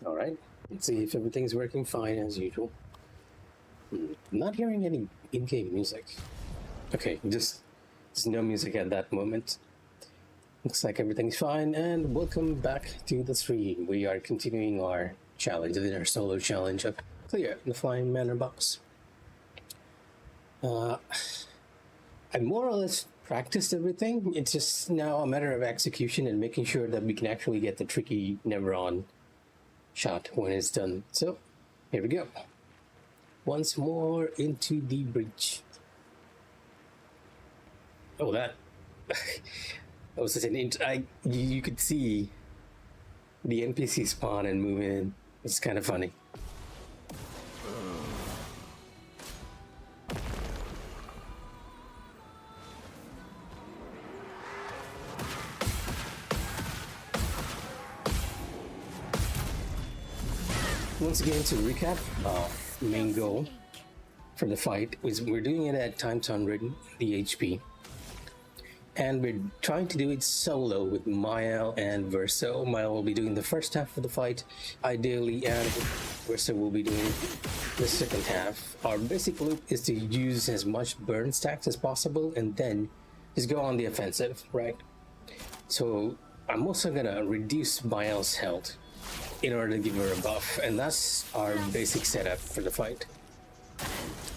All right, let's see if everything's working fine as usual. Not hearing any in-game music. Okay, just no music at that moment. Looks like everything's fine, and welcome back to the stream. We are continuing our challenge, our solo challenge of clear the flying manor box. I more or less practiced everything. It's just now a matter of execution and making sure that we can actually get the tricky never-on shot when it's done. So, here we go. Once more into the breach. Oh, that was such an you could see the NPC spawn and move in. It's kind of funny. Once again, to recap, main goal for the fight is we're doing it at times 100 the HP, and we're trying to do it solo with Mael and Verso. Mael will be doing the first half of the fight, ideally, and Verso will be doing the second half. Our basic loop is to use as much burn stacks as possible and then just go on the offensive, right? So I'm also gonna reduce Mael's health in order to give her a buff, and that's our basic setup for the fight.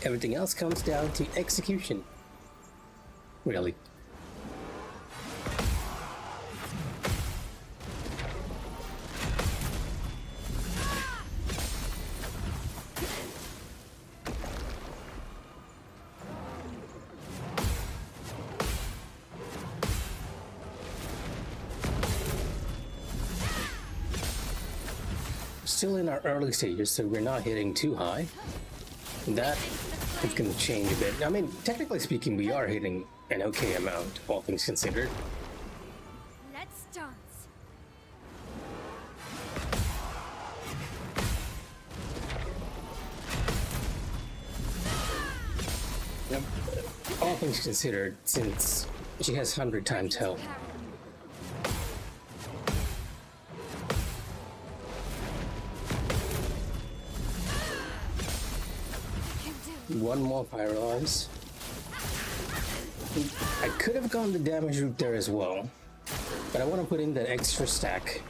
Everything else comes down to execution, really. Still in our early stages, so we're not hitting too high. That is going to change a bit. I mean, technically speaking, we are hitting an okay amount, all things considered. Let's dance. Yep. All things considered, since she has 100 times health. One more pyrolyze. I could have gone the damage route there as well, but I want to put in that extra stack.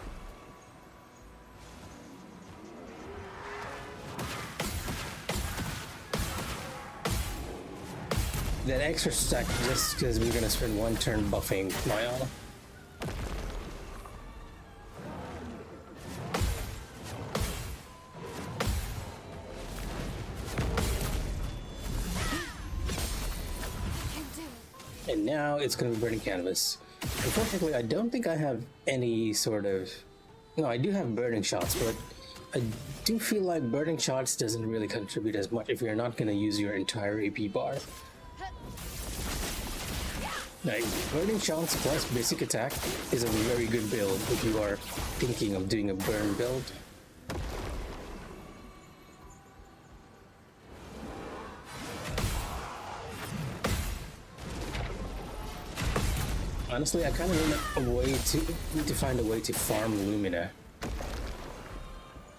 That extra stack just because we're going to spend one turn buffing Mael. And now it's going to be burning canvas. Unfortunately, I don't think I have any sort of... No, I do have burning shots, but I do feel like burning shots doesn't really contribute as much if you're not going to use your entire AP bar. Like, burning shots plus basic attack is a very good build if you are thinking of doing a burn build. Honestly, I kind of need to find a way to farm Lumina.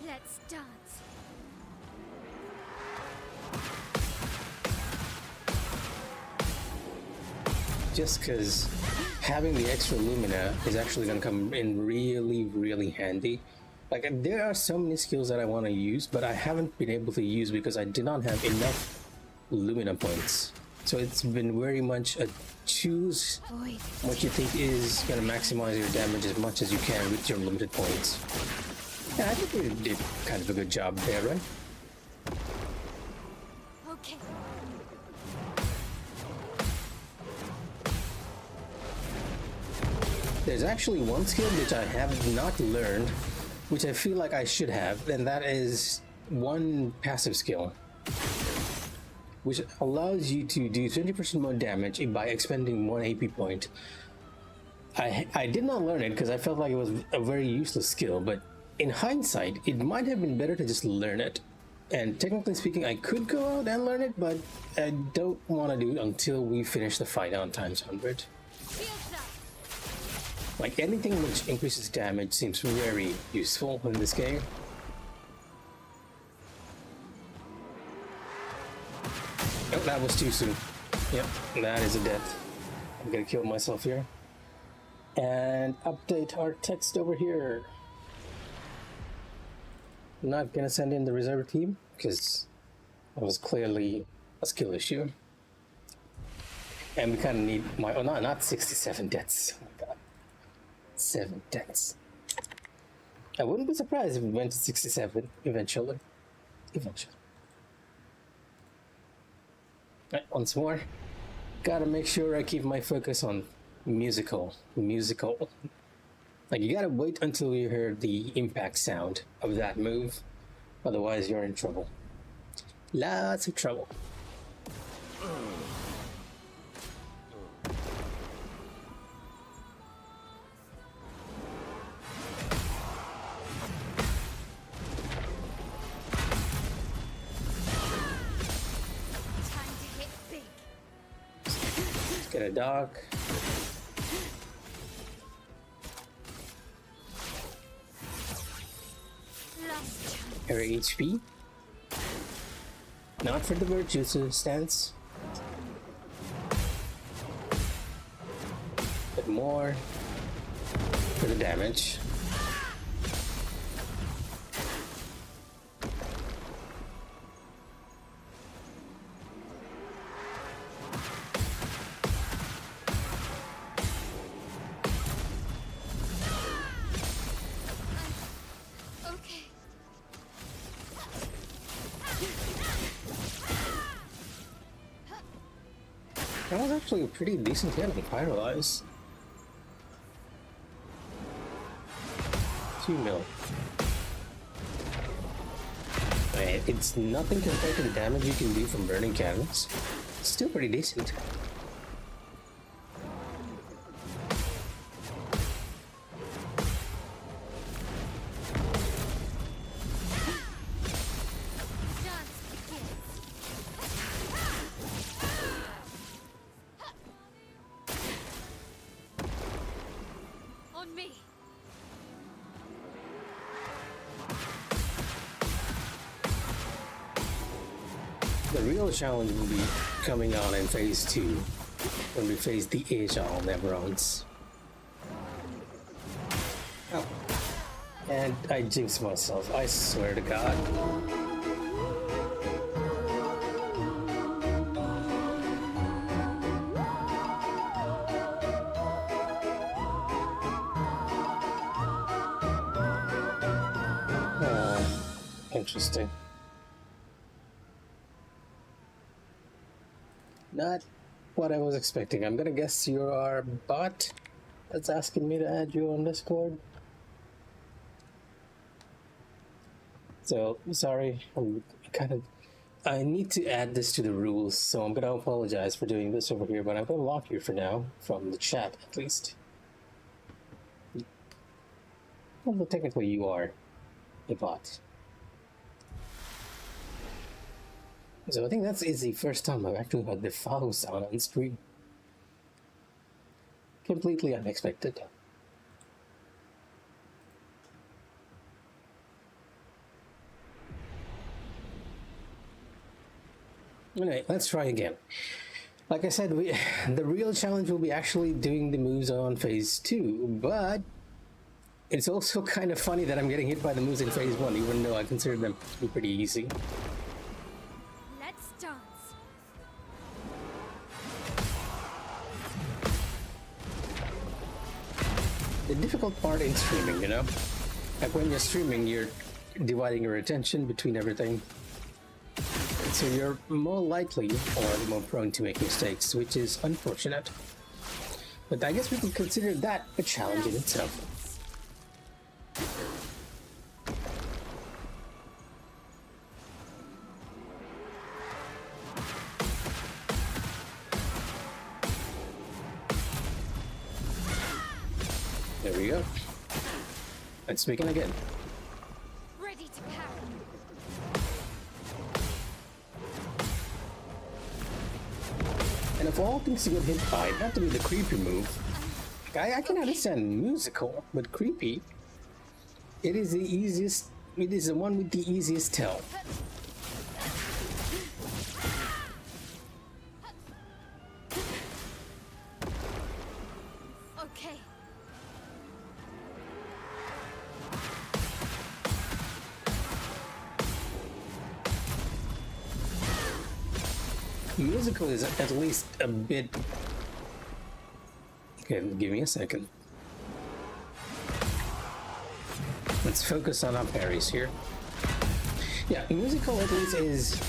Let's dance. Just because having the extra Lumina is actually going to come in really, really handy. Like, there are so many skills that I want to use, but I haven't been able to use because I did not have enough Lumina points. So it's been very much a choose what you think is going to maximize your damage as much as you can with your limited points. Yeah, I think we did kind of a good job there, right? Okay. There's actually one skill which I have not learned, which I feel like I should have, and that is one passive skill, which allows you to do 20% more damage by expending 1 AP point. I did not learn it because I felt like it was a very useless skill, but in hindsight, it might have been better to just learn it. And technically speaking, I could go out and learn it, but I don't want to do it until we finish the fight on times 100. Like, anything which increases damage seems very useful in this game. that was too soon. Yep, that is a death. I'm gonna kill myself here. And update our text over here. I'm not gonna send in the reserve team because that was clearly a skill issue. And we kind of need my, oh no, not 67 deaths. Oh my god. 7 deaths. I wouldn't be surprised if it went to 67 eventually. Eventually. Right, once more. Gotta make sure I keep my focus on musical. Like, you gotta wait until you hear the impact sound of that move. Otherwise, you're in trouble. Lots of trouble. Time to hit big. Let's get a dock. Last chance. Area HP. Not for the virtue stance, but more for the damage. Okay. That was actually a pretty decent hit on Pyrolyze. 2 mil. It's nothing compared to the damage you can do from burning cannons. It's still pretty decent. Dance begins. On me. The real challenge will be coming on in phase 2 when we face the Agile Neverons. Oh. And I jinxed myself, I swear to God. Interesting. Not what I was expecting. I'm gonna guess you're our bot that's asking me to add you on Discord. So, sorry, I need to add this to the rules, so I'm gonna apologize for doing this over here, but I'm gonna lock you for now, from the chat at least. Well, technically you are a bot. So I think that is the first time I've actually had the follow sound on stream. Completely unexpected. Anyway, let's try again. Like I said, the real challenge will be actually doing the moves on phase 2, but it's also kind of funny that I'm getting hit by the moves in phase 1, even though I consider them to be pretty easy. Let's dance. The difficult part in streaming, you know? Like when you're streaming, you're dividing your attention between everything. So you're more likely or more prone to make mistakes, which is unfortunate. But I guess we can consider that a challenge in itself. There we go. Let's begin again. Ready to parry. And of all things to get hit by, not to be the creepy move. I can understand musical, but creepy. It is the easiest. It is the one with the easiest tell. Musical is at least a bit. Okay, give me a second. Let's focus on our parries here. Yeah, musical at least is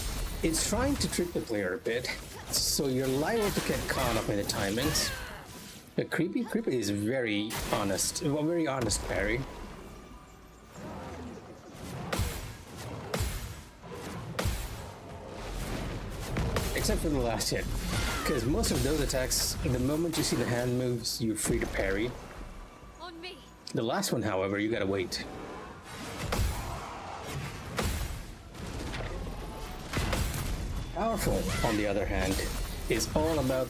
it's trying to trick the player a bit, so you're liable to get caught up in the timings. But creepy is very honest, a very honest parry. Except for the last hit, because most of those attacks, the moment you see the hand moves, you're free to parry. On me. The last one, however, you gotta wait. Powerful, on the other hand, is all about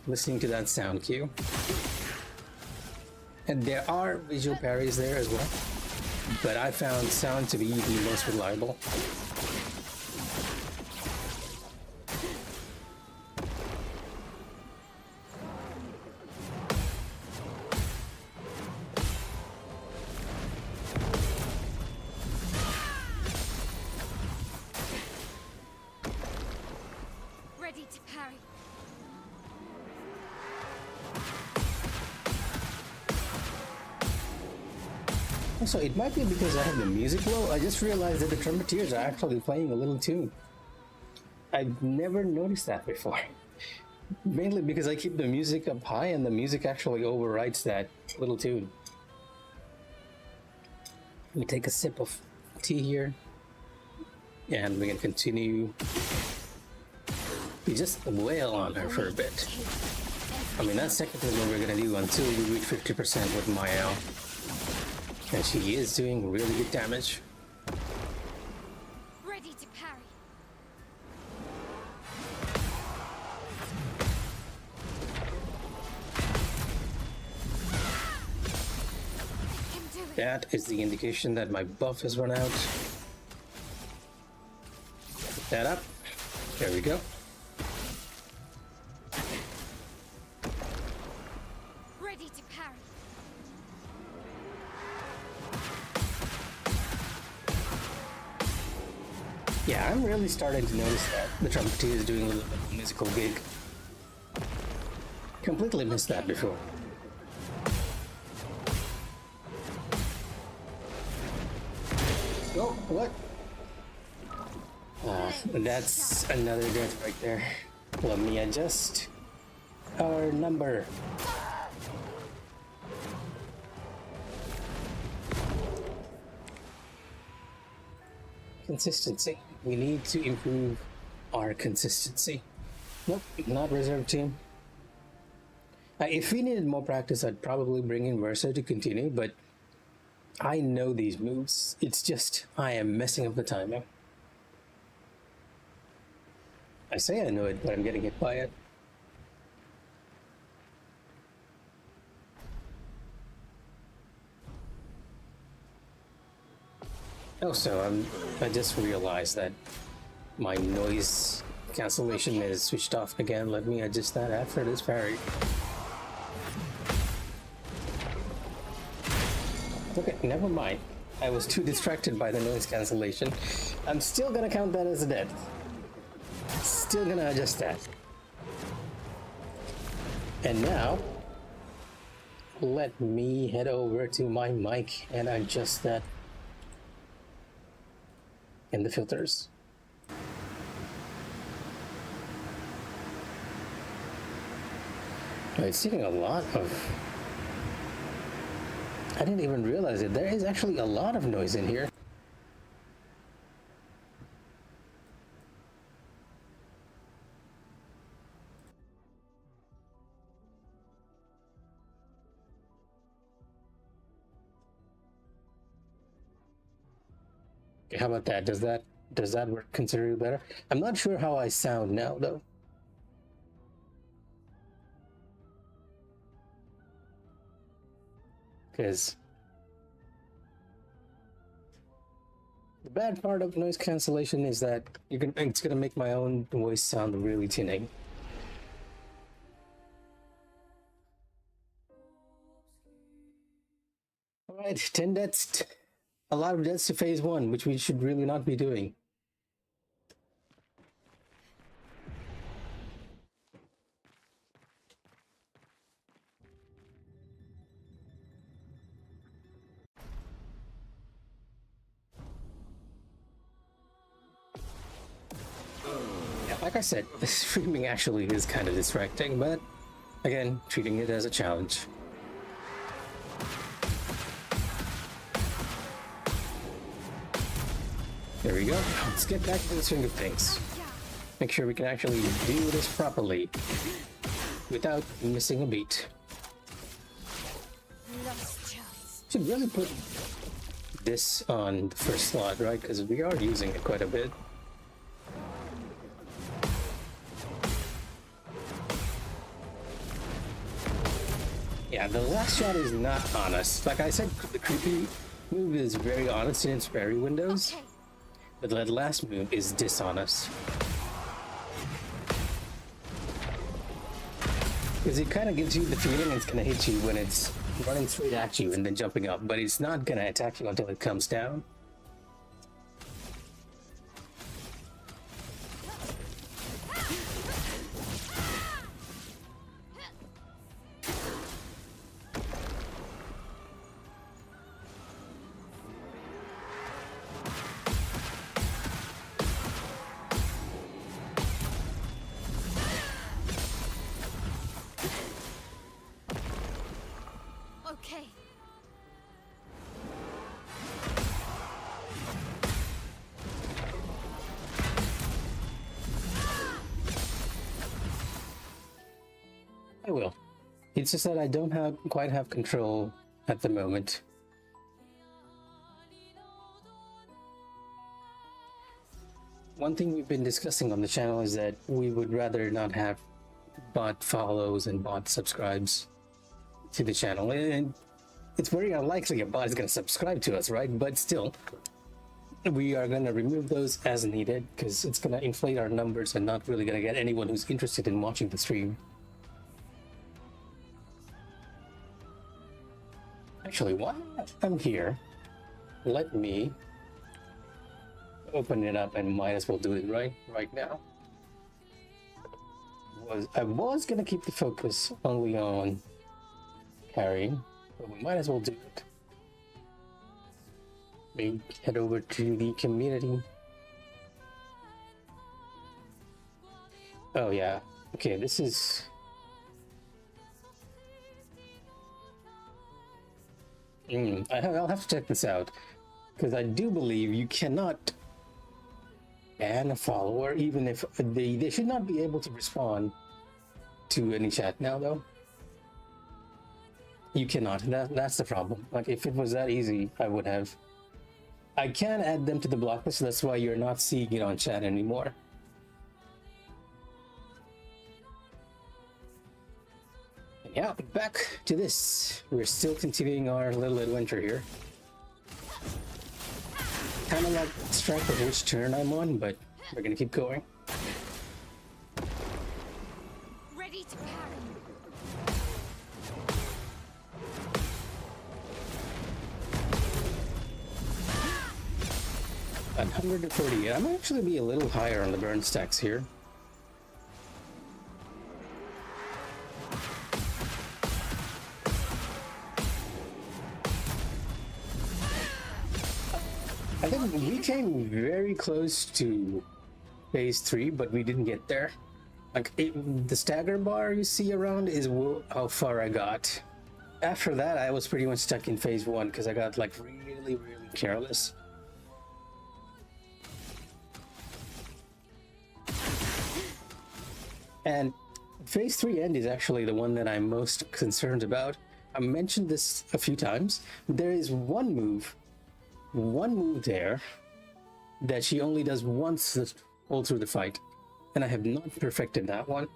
listening to that sound cue. And there are visual parries there as well, but I found sound to be the most reliable. Ready to parry. Also, it might be because I have the music low. I just realized that the trumpeteers are actually playing a little tune. I've never noticed that before. Mainly because I keep the music up high and the music actually overrides that little tune. We take a sip of tea here. And we can continue. We just wail on her for a bit. I mean, that's technically what we're gonna do until we reach 50% with Mael. And she is doing really good damage. Ready to parry. I can do it. That is the indication that my buff has run out. Put that up. There we go. Ready to parry. Yeah, I'm really starting to notice that the trumpeter is doing a little bit of a musical gig. Completely missed that before. Oh, what? That's another death right there. Let me adjust our number. Consistency. We need to improve our consistency. Nope, not reserve team. If we needed more practice, I'd probably bring in Versa to continue, but I know these moves. It's just I am messing up the timing. I say I know it, but I'm getting hit by it. Also, I just realized that my noise cancellation is switched off again. Let me adjust that after this parry. Okay, never mind. I was too distracted by the noise cancellation. I'm still gonna count that as a death. Still gonna adjust that. And now, let me head over to my mic and adjust that in the filters. It's taking a lot of... I didn't even realize it. There is actually a lot of noise in here. Okay, how about that? Does that work considerably better? I'm not sure how I sound now though. Because the bad part of noise cancellation is that it's gonna make my own voice sound really tinny. Alright, 10 deaths. A lot of deaths to phase 1, which we should really not be doing. Like I said, streaming actually is kind of distracting, but again, treating it as a challenge. There we go. Let's get back to the swing of things. Make sure we can actually do this properly without missing a beat. Lost chance. Should really put this on the first slot, right? Because we are using it quite a bit. Yeah, the last shot is not honest. Like I said, the creepy move is very honest in its parry windows, Okay. but that last move is dishonest. Because it kind of gives you the feeling it's going to hit you when it's running straight at you and then jumping up, but it's not going to attack you until it comes down. Okay. I will. It's just that I don't quite have control at the moment. One thing we've been discussing on the channel is that we would rather not have bot follows and bot subscribes to the channel. And it's very unlikely a bot is going to subscribe to us, right? But still, we are going to remove those as needed because it's going to inflate our numbers and not really going to get anyone who's interested in watching the stream. Actually, while I'm here, let me open it up and might as well do it right now. I was gonna keep the focus only on carrying, but we might as well do it. We head over to the community. Oh yeah, okay, this is... I'll have to check this out, because I do believe you cannot ban a follower, even if they should not be able to respond to any chat now, though. You cannot. That's the problem. Like, if it was that easy, I would have. I can add them to the block list, that's why you're not seeing it on chat anymore. Yeah, back to this. We're still continuing our little adventure here. Kind of like strike of which turn I'm on, but we're gonna keep going. Ready to parry. 140. I'm actually be a little higher on the burn stacks here. I think we came very close to phase 3, but we didn't get there. Like, the stagger bar you see around is how far I got. After that, I was pretty much stuck in phase 1 because I got like really careless. And phase 3 end is actually the one that I'm most concerned about. I mentioned this a few times. There is one move there that she only does once all through the fight, and I have not perfected that one.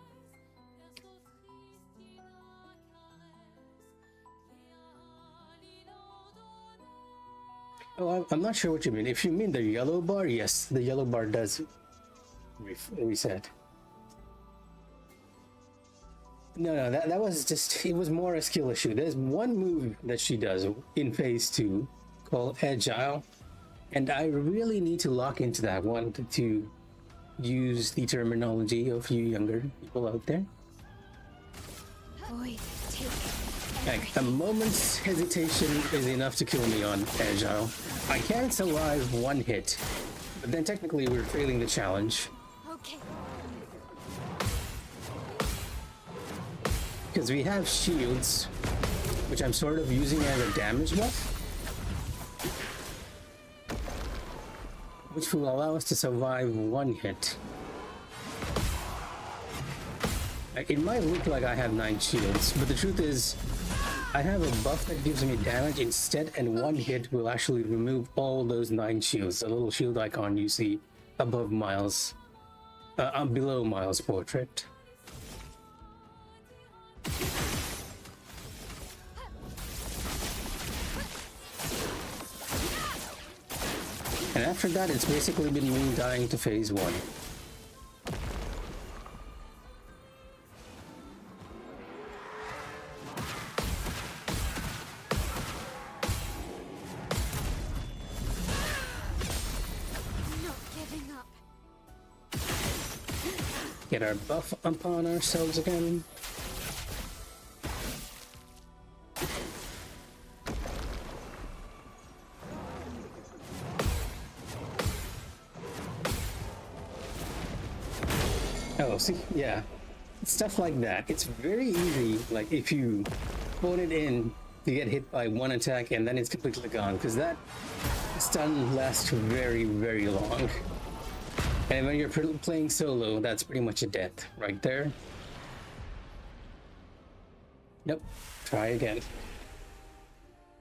Oh, I'm not sure what you mean. If you mean the yellow bar, yes, the yellow bar does reset. No, that was just, it was more a skill issue. There's one move that she does in phase 2 called Agile, and I really need to lock into that one to use the terminology of you younger people out there. Boy, take Like, a moment's hesitation is enough to kill me on Agile. I can't survive one hit, but then technically we're failing the challenge. Okay. because we have shields, which I'm sort of using as a damage buff, which will allow us to survive one hit. It might look like I have 9 shields, but the truth is, I have a buff that gives me damage instead, and one hit will actually remove all those 9 shields. The little shield icon you see above Miles, below Miles' portrait. And after that, it's basically been me dying to phase 1. Get our buff upon ourselves again. Oh, see, yeah. Stuff like that. It's very easy, like, if you phone it in to get hit by one attack and then it's completely gone, because that stun lasts very, very long. And when you're playing solo, that's pretty much a death right there. Nope, try again.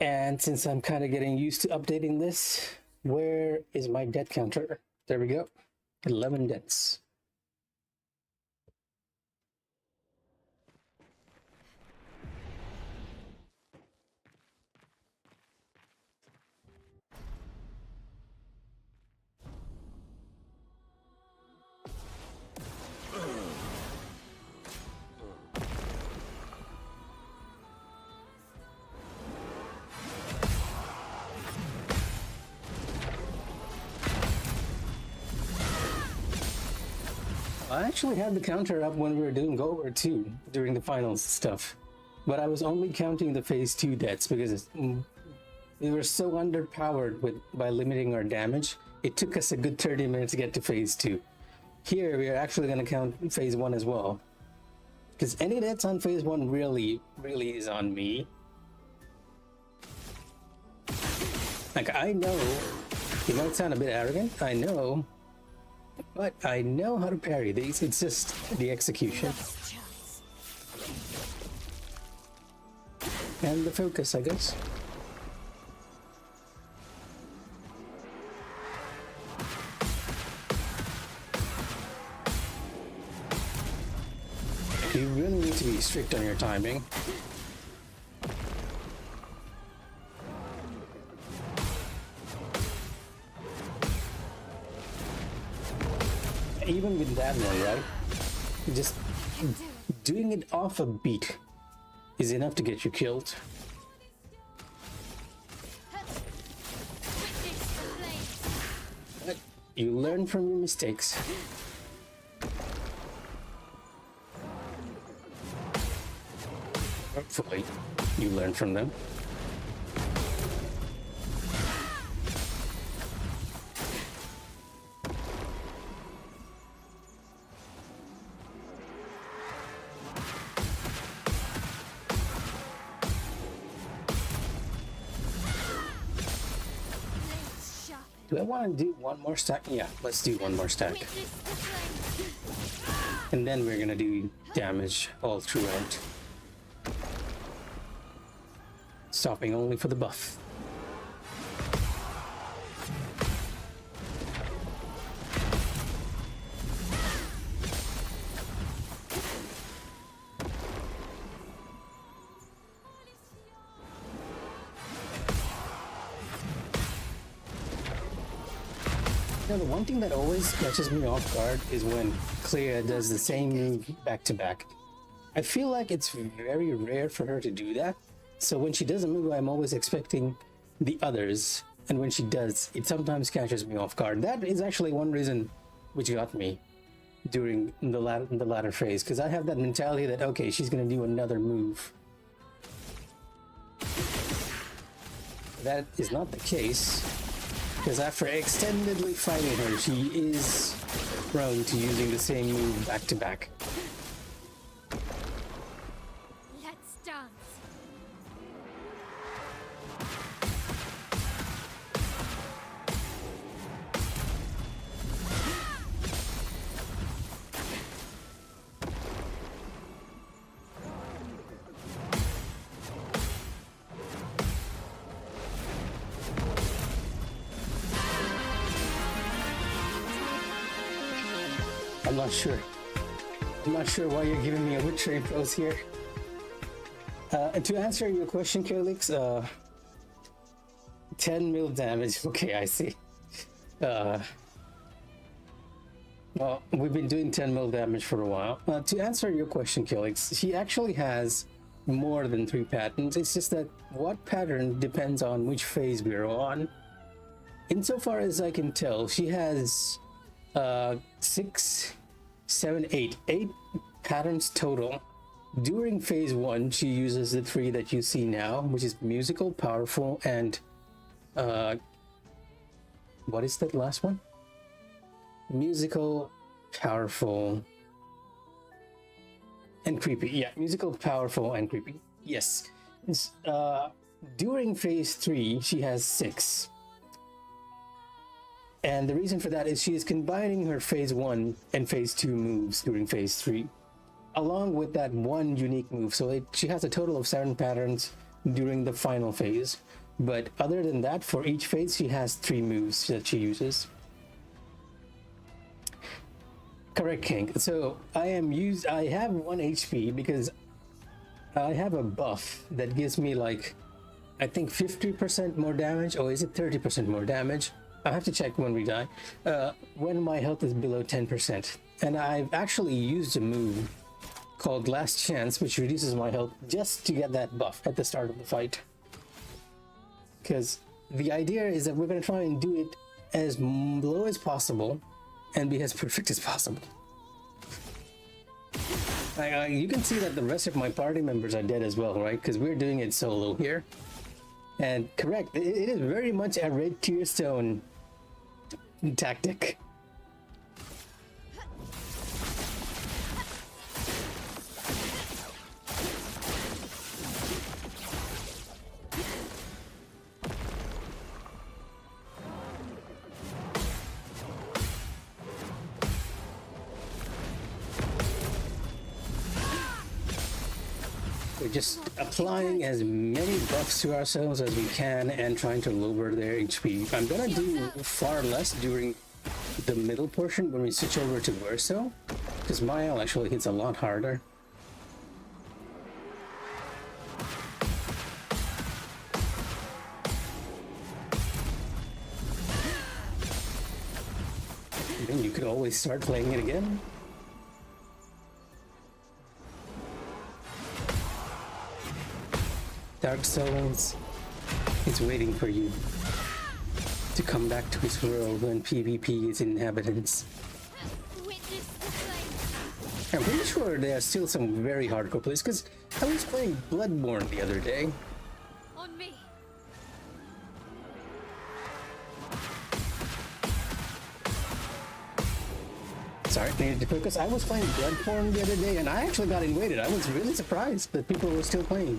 And since I'm kind of getting used to updating this, where is my death counter? There we go, 11 deaths. I actually had the counter up when we were doing Gold 2 during the finals stuff, but I was only counting the phase 2 deaths because we were so underpowered by limiting our damage. It took us a good 30 minutes to get to phase 2. Here we are actually going to count phase 1 as well, because any deaths on phase 1 really is on me. Like, I know it might sound a bit arrogant, I know, but I know how to parry these. It's just the execution and the focus, I guess. You really need to be strict on your timing. Even with that one, right? Just doing it off a beat is enough to get you killed. But you learn from your mistakes. Hopefully, you learn from them. Do I want to do one more stack? Yeah, let's do one more stack. And then we're gonna do damage all throughout. Stopping only for the buff. You know, the one thing that always catches me off guard is when Clea does the same move back to back. I feel like it's very rare for her to do that. So when she does a move, I'm always expecting the others. And when she does, it sometimes catches me off guard. That is actually one reason which got me during the latter phase. Because I have that mentality that, okay, she's going to do another move. That is not the case. Because after extendedly fighting her, she is prone to using the same move back to back. I'm not sure. I'm not sure why you're giving me a Witcher pose here. To answer your question, Kelix, 10 mil damage. Okay, I see. Well, we've been doing 10 mil damage for a while. To answer your question, Kelix, she actually has more than 3 patterns. It's just that what pattern depends on which phase we're on. Insofar as I can tell, she has 6, 7, 8 patterns total. During phase 1, she uses the 3 that you see now, which is musical, powerful, and what is that last one? Musical, powerful, and creepy. Yeah, musical, powerful, and creepy. Yes. During phase 3, she has 6. And the reason for that is she is combining her phase 1 and phase 2 moves during phase 3, along with that one unique move. So she has a total of 7 patterns during the final phase. But other than that, for each phase, she has 3 moves that she uses. Correct, King. So I have 1 HP because I have a buff that gives me like, I think 50% more damage, or is it 30% more damage? I have to check when we die. When my health is below 10%. And I've actually used a move called Last Chance, which reduces my health just to get that buff at the start of the fight. Because the idea is that we're going to try and do it as low as possible and be as perfect as possible. You can see that the rest of my party members are dead as well, right? Because we're doing it solo here. And correct, it is very much a red tier stone tactic. We're just applying as many buffs to ourselves as we can and trying to lower their HP. I'm gonna do far less during the middle portion when we switch over to Verso, because Mael actually hits a lot harder. Then you could always start playing it again. Dark Souls is waiting for you to come back to his world when PvP is inhabitants. I'm pretty sure there are still some very hardcore players, because I was playing Bloodborne the other day. On me. Sorry, needed to focus. I was playing Bloodborne the other day and I actually got invaded. I was really surprised that people were still playing.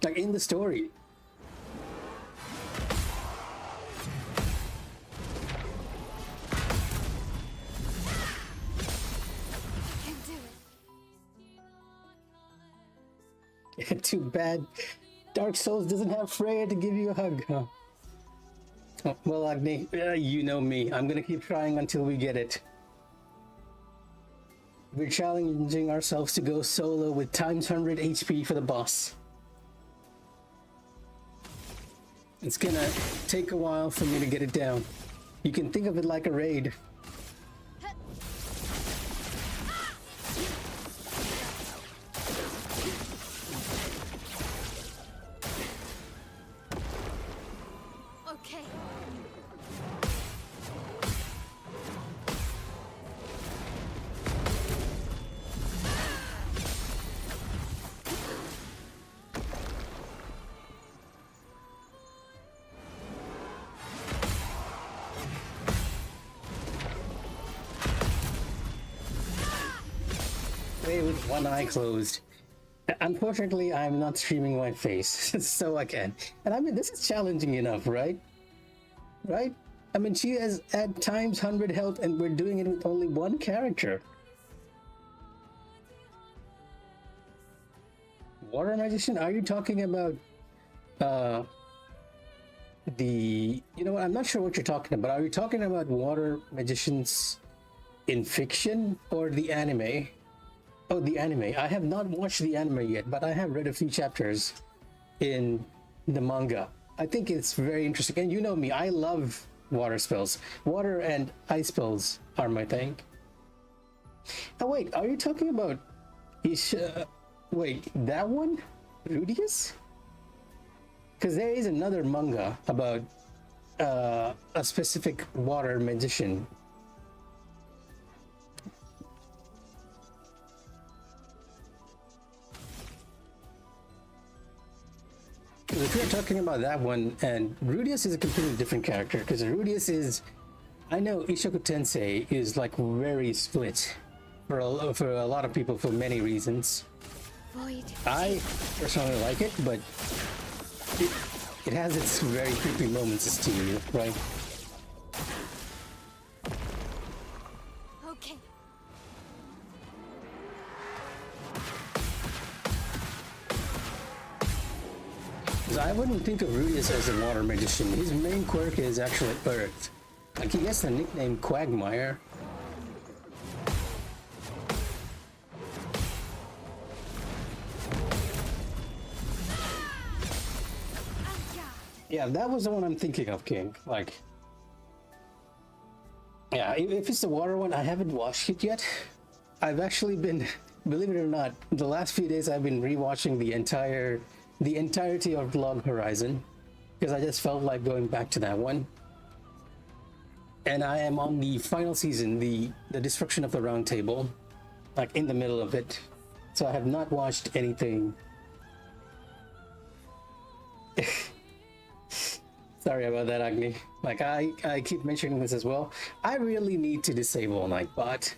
Like in the story. Can do it. Too bad Dark Souls doesn't have Freya to give you a hug, huh? Oh, well, Agni, you know me. I'm gonna keep trying until we get it. We're challenging ourselves to go solo with times 100 HP for the boss. It's gonna take a while for me to get it down. You can think of it like a raid. Okay. With one eye closed. Unfortunately, I'm not streaming my face, so I can. And I mean, this is challenging enough, right? Right? I mean, she has at times 100 health and we're doing it with only one character. Water Magician? Are you talking about you know what, I'm not sure what you're talking about. Are you talking about Water Magicians In fiction or the anime? Oh, the anime. I have not watched the anime yet, but I have read a few chapters in the manga. I think it's very interesting. And you know me, I love water spells. Water and ice spells are my thing. Oh, wait, are you talking about Isha? Wait, that one? Rudius? Because there is another manga about a specific water magician. If you're talking about that one, and Rudius is a completely different character, because Rudius is, I know Ishoku Tensei is like very split for a lot of people for many reasons. Void. I personally like it, but it has its very creepy moments to you, right? Okay. 'Cause I wouldn't think of Rudius as a water magician. His main quirk is actually Earth. Like, he gets the nickname Quagmire. Yeah, that was the one I'm thinking of, King. Like, yeah, if it's the water one, I haven't watched it yet. I've actually been, believe it or not, the last few days I've been rewatching the entirety of Log Horizon because I just felt like going back to that one. And I am on the final season, the Destruction of the Round Table, like in the middle of it. So I have not watched anything. Sorry about that, Agni. Like, I keep mentioning this as well. I really need to disable Nightbot.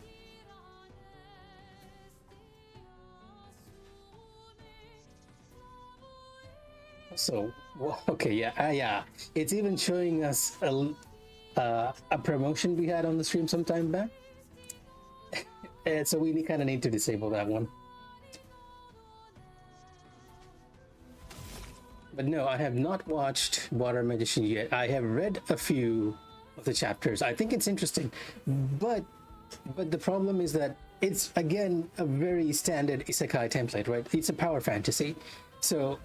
So, well, okay, yeah. It's even showing us a promotion we had on the stream some time back. And so we kind of need to disable that one. But no, I have not watched Water Magician yet. I have read a few of the chapters. I think it's interesting, but the problem is that it's again a very standard isekai template, right? It's a power fantasy. So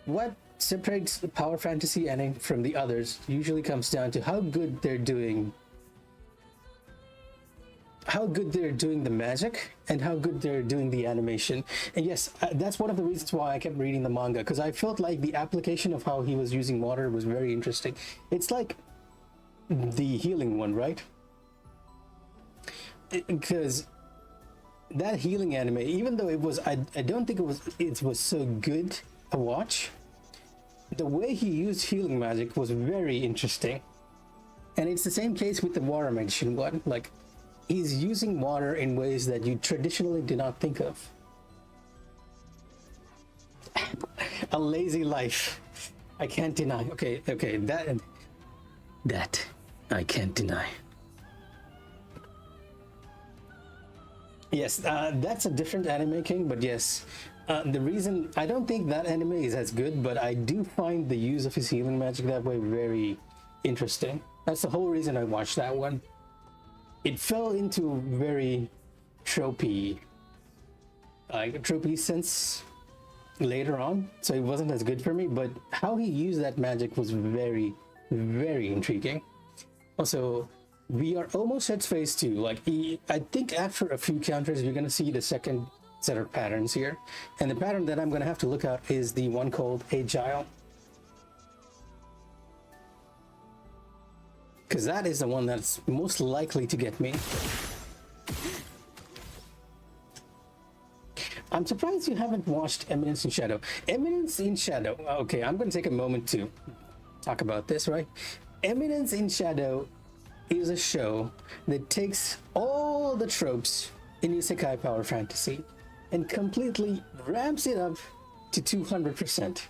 what separates the power fantasy anime from the others usually comes down to how good they're doing the magic and how good they're doing the animation. And yes, that's one of the reasons why I kept reading the manga, because I felt like the application of how he was using water was very interesting. It's like the healing one, right? Because that healing anime, even though it was, I don't think it was so good to watch, the way he used healing magic was very interesting. And it's the same case with the water magician one. Like, he's using water in ways that you traditionally did not think of. A lazy life. I can't deny. Okay, that I can't deny. Yes, that's a different anime, King, but yes. The reason, I don't think that anime is as good, but I do find the use of his healing magic that way very interesting. That's the whole reason I watched that one. It fell into very tropey, tropey sense later on, so it wasn't as good for me, but how he used that magic was very, very intriguing. Also, we are almost at phase 2. Like, I think after a few counters, you're gonna see the second set of patterns here. And the pattern that I'm gonna have to look at is the one called Agile. Because that is the one that's most likely to get me. I'm surprised you haven't watched Eminence in Shadow. Eminence in Shadow. Okay, I'm going to take a moment to talk about this, right? Eminence in Shadow is a show that takes all the tropes in isekai power fantasy and completely ramps it up to 200%.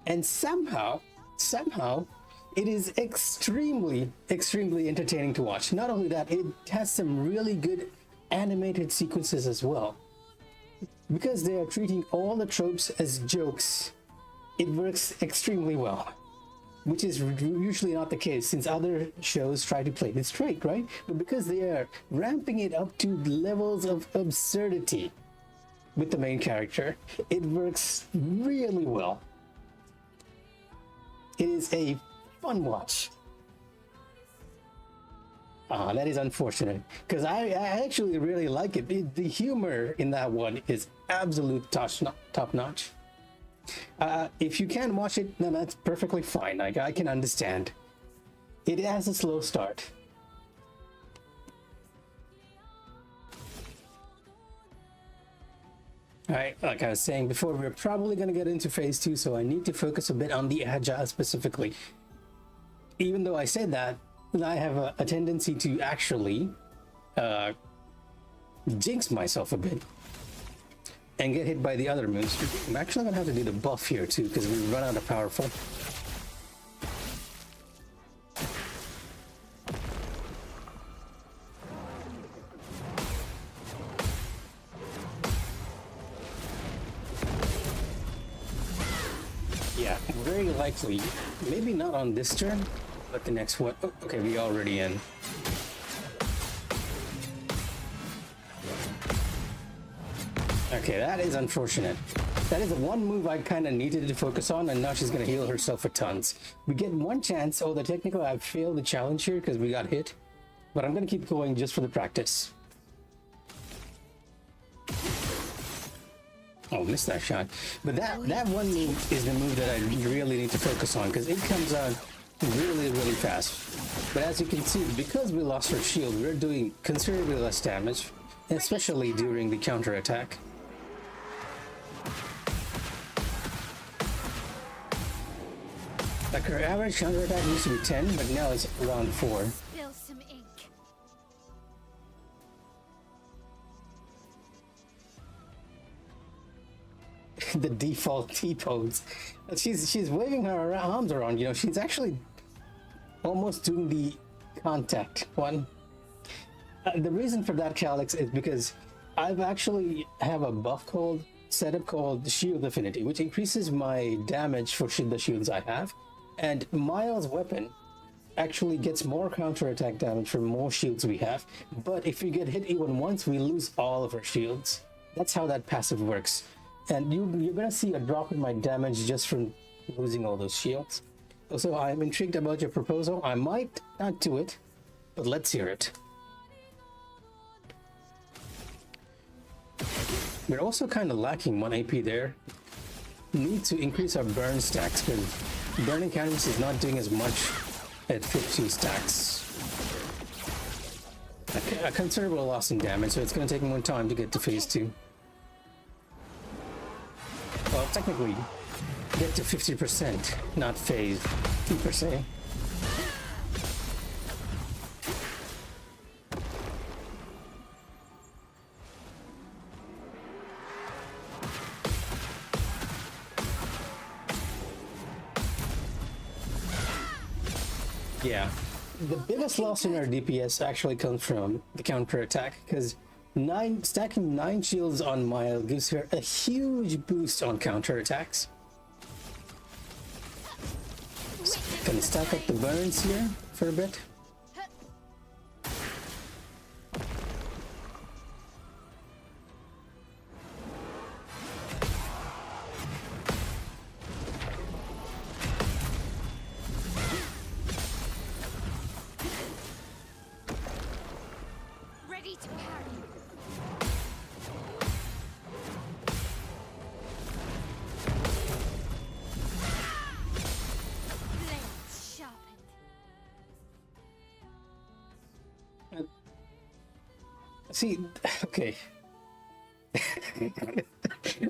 And somehow, it is extremely entertaining to watch. Not only that, it has some really good animated sequences as well. Because they are treating all the tropes as jokes, it works extremely well. which is usually not the case since other shows try to play this straight, right? But because they are ramping it up to levels of absurdity with the main character, it works really well. It is a fun watch. Ah, that is unfortunate because I actually really like it. The humor in that one is absolute top notch. If you can watch it, then that's perfectly fine. I can understand. It has a slow start. Alright, like I was saying before, we're probably going to get into phase 2, so I need to focus a bit on the agile specifically. Even though I said that, I have a tendency to actually jinx myself a bit and get hit by the other moves. I'm actually going to have to do the buff here too, because we run out of powerful. Yeah, very likely. Maybe not on this turn, but the next one. Oh, okay, we already in. Okay, that is unfortunate. That is the one move I kind of needed to focus on, and now she's going to heal herself for tons. We get one chance, although technically I failed the challenge here because we got hit, but I'm going to keep going just for the practice. Oh, missed that shot. But that one move is the move that I really need to focus on because it comes out really, really fast. But as you can see, because we lost our shield, we're doing considerably less damage, especially during the counter attack. Like her average counter attack used to be 10, but now it's around 4. Spill some ink. The default T-pose. She's waving her arms around, you know, she's actually almost doing the contact one. The reason for that, Calix, is because I've actually have a buff setup called Shield Affinity, which increases my damage for the shields I have. And Miles' weapon actually gets more counterattack damage for more shields we have. But if we get hit even once, we lose all of our shields. That's how that passive works. And you're gonna see a drop in my damage just from losing all those shields. So I'm intrigued about your proposal. I might not do it, but let's hear it. We're also kind of lacking 1 AP there. Need to increase our burn stacks because burning canvas is not doing as much at 50 stacks. A considerable loss in damage, so it's going to take more time to get to phase 2. Well, technically, get to 50%, not phase 2 per se. Yeah, the biggest loss in our DPS actually comes from the counter attack because stacking 9 shields on Mile gives her a huge boost on counter attacks. Can stack up the burns here for a bit. See, okay.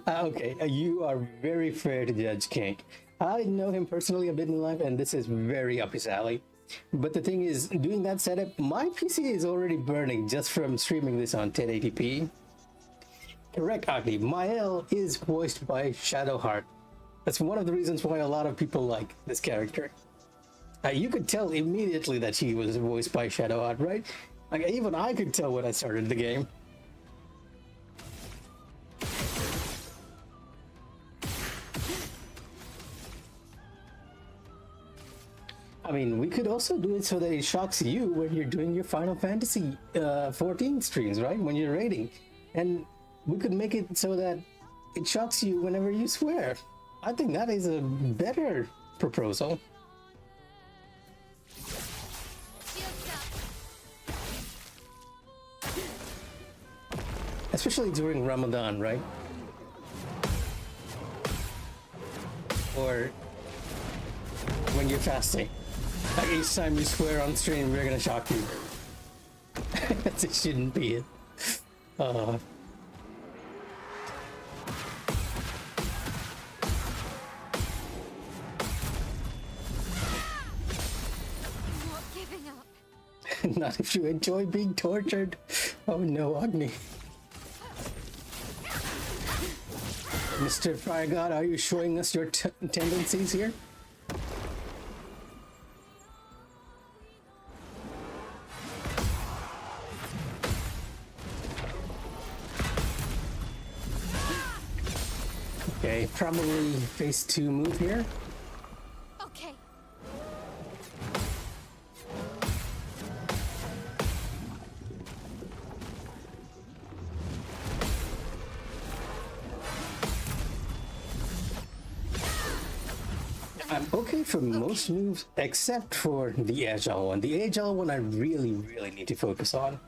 Okay, you are very fair to Judge King. I know him personally a bit in life, and this is very up his alley. But the thing is, doing that setup, my PC is already burning just from streaming this on 1080p. Correct, Agni. Mael is voiced by Shadowheart. That's one of the reasons why a lot of people like this character. You could tell immediately that she was voiced by Shadowheart, right? Like, even I could tell when I started the game. I mean, we could also do it so that it shocks you when you're doing your Final Fantasy 14 streams, right? When you're raiding. And we could make it so that it shocks you whenever you swear. I think that is a better proposal. Shields up. Especially during Ramadan, right? Or when you're fasting. Like each time you swear on stream, we're gonna shock you. It shouldn't be it. Uh, I'm not giving up. Not if you enjoy being tortured. Oh no, Agni. Mr. Fire God, are you showing us your tendencies here? Okay, probably phase 2 move here. Okay. I'm okay for most moves except for the agile one. The agile one I really, really need to focus on.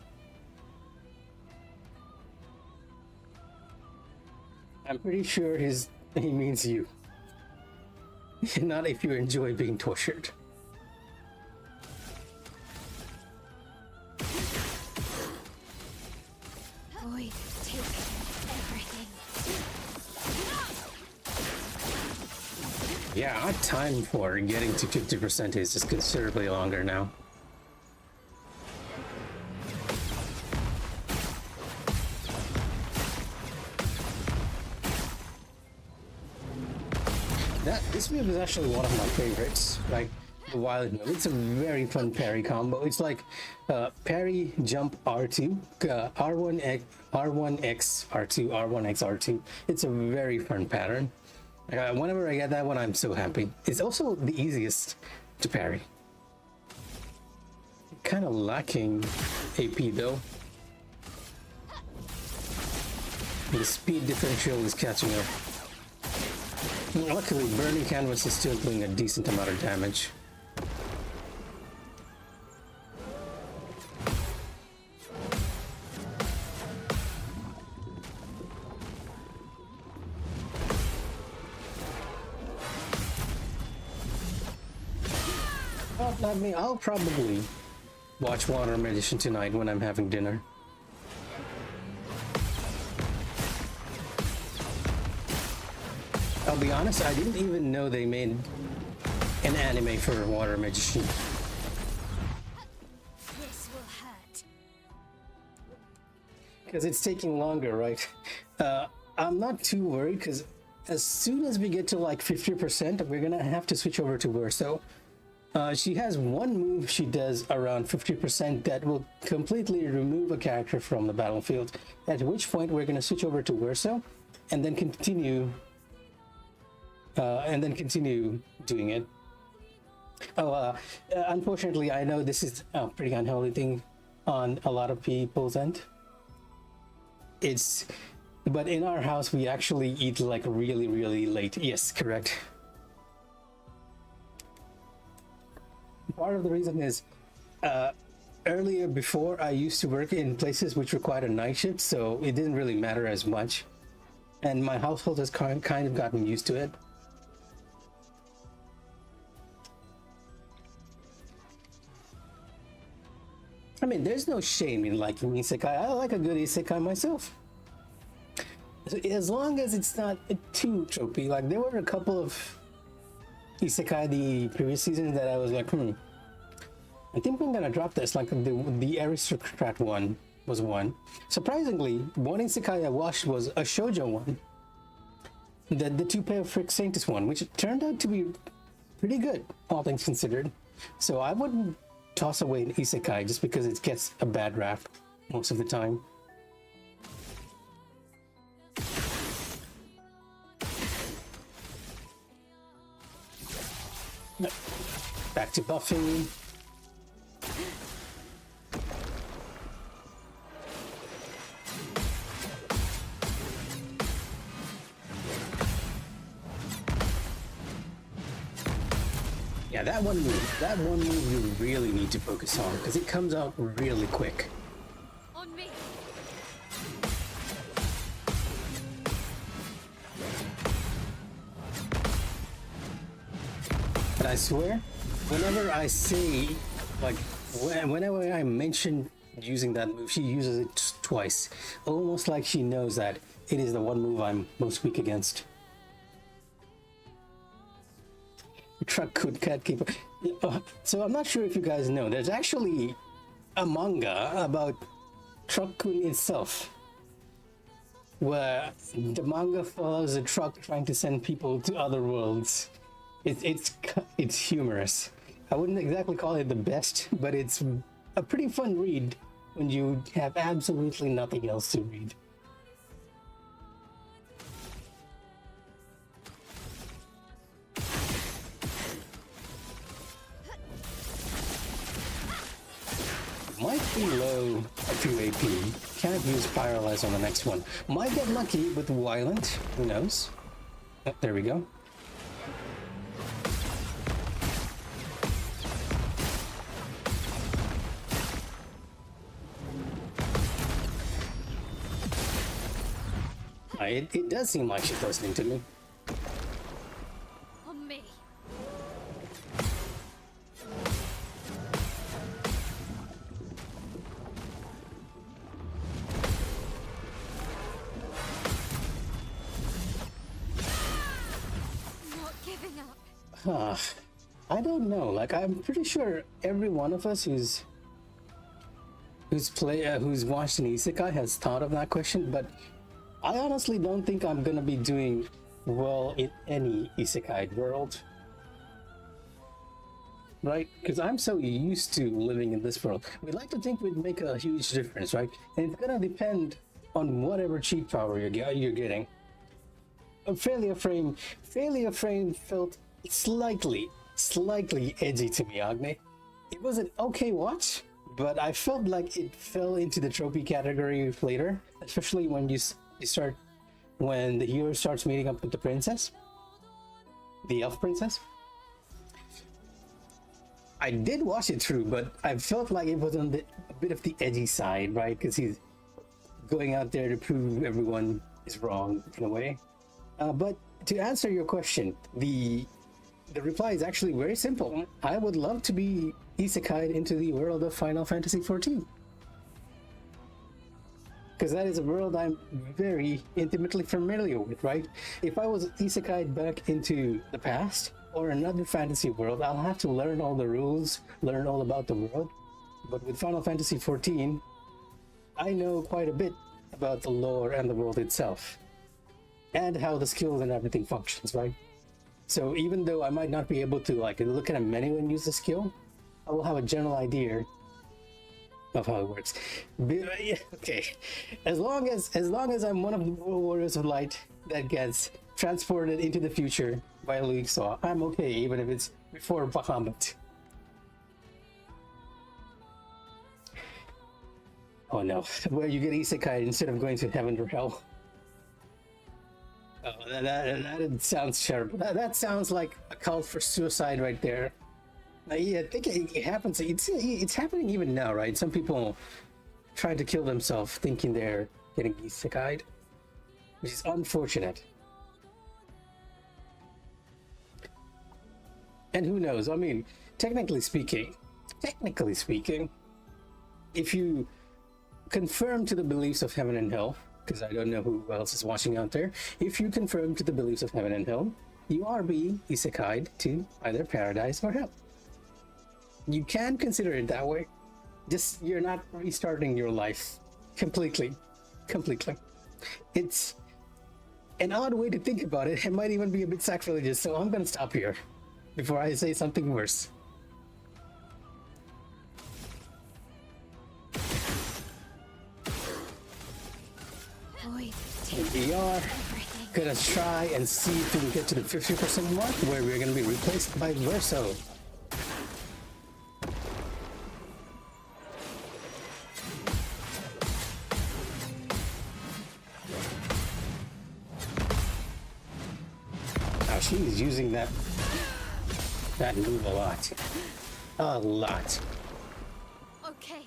I'm pretty sure he means you. Not if you enjoy being tortured. Void, take everything. Yeah, our time for getting to 50% is just considerably longer now. This move is actually one of my favorites, like the wild move. It's a very fun parry combo. It's like parry, jump, R2, R1X, R1X, R2, R1X, R2. It's a very fun pattern. Whenever I get that one, I'm so happy. It's also the easiest to parry. Kind of lacking AP though. The speed differential is catching up. Luckily, burning canvas is still doing a decent amount of damage. Well, I mean, I'll probably watch Water Magician tonight when I'm having dinner. I'll be honest, I didn't even know they made an anime for Water Magician. This will hurt. Because it's taking longer, right? I'm not too worried because as soon as we get to like 50%, we're gonna have to switch over to Verso. She has one move she does around 50% that will completely remove a character from the battlefield, at which point we're gonna switch over to Verso and then continue doing it. Unfortunately, I know this is a pretty unhealthy thing on a lot of people's end. But in our house, we actually eat like really, really late. Yes, correct. Part of the reason is, earlier before I used to work in places which required a night shift, so it didn't really matter as much. And my household has kind of gotten used to it. I mean, there's no shame in liking isekai. I like a good isekai myself. As long as it's not too tropey. Like, there were a couple of isekai the previous season that I was like, I think I'm gonna drop this. Like, the aristocrat one was one. Surprisingly, one isekai I watched was a shoujo one. The two pair of Frick Saintus one, which turned out to be pretty good, all things considered. So I wouldn't toss away an isekai just because it gets a bad rap most of the time. Back to buffing. Yeah, that one move you really need to focus on because it comes out really quick. On me. But I swear, whenever I say, like, whenever I mention using that move, she uses it twice. Almost like she knows that it is the one move I'm most weak against. Truck could cat keeper. So I'm not sure if you guys know, there's actually a manga about Truck-kun itself, where the manga follows a truck trying to send people to other worlds. It's humorous. I wouldn't exactly call it the best, but it's a pretty fun read when you have absolutely nothing else to read. Might be low to AP. Can't use Paralyze on the next one. Might get lucky with Violent. Who knows? Oh, there we go. It does seem like she's listening to me. On me. Not giving up. I don't know. Like, I'm pretty sure every one of us who's watched an isekai has thought of that question, but I honestly don't think I'm gonna be doing well in any isekai world. Right? Because I'm so used to living in this world. We'd like to think we'd make a huge difference, right? And it's gonna depend on whatever cheat power you're getting. Failure frame felt slightly edgy to me, Agne. It was an okay watch, but I felt like it fell into the tropey category later, especially when when the hero starts meeting up with the princess, the elf princess. I did watch it through, but I felt like it was on a bit of the edgy side, right? Because he's going out there to prove everyone is wrong in a way. But to answer your question, the reply is actually very simple. I would love to be isekai'd into the world of Final Fantasy XIV. Because that is a world I'm very intimately familiar with, right? If I was isekai'd back into the past or another fantasy world, I'll have to learn all the rules, learn all about the world. But with Final Fantasy XIV, I know quite a bit about the lore and the world itself, and how the skills and everything functions, right? So even though I might not be able to like look at a menu and use the skill, I will have a general idea of how it works. Okay, as long as I'm one of the warriors of light that gets transported into the future by Luke Saw, I'm okay, even if it's before Bahamut. Oh no, where you get isekai instead of going to heaven or hell. Oh, that sounds terrible. That sounds like a call for suicide right there. Yeah, I think it happens. It's happening even now, right? Some people trying to kill themselves thinking they're getting isekai'd, which is unfortunate. And who knows? I mean, technically speaking, if you conform to the beliefs of heaven and hell, because I don't know who else is watching out there, if you conform to the beliefs of heaven and hell, you are being isekai'd to either paradise or hell. You can consider it that way. Just, you're not restarting your life completely. It's an odd way to think about it. It might even be a bit sacrilegious, so I'm gonna stop here before I say something worse. Void, And we are everything. gonna try and see if we can get to the 50% mark, where we're gonna be replaced by Verso. she's using that move a lot. A lot. Okay.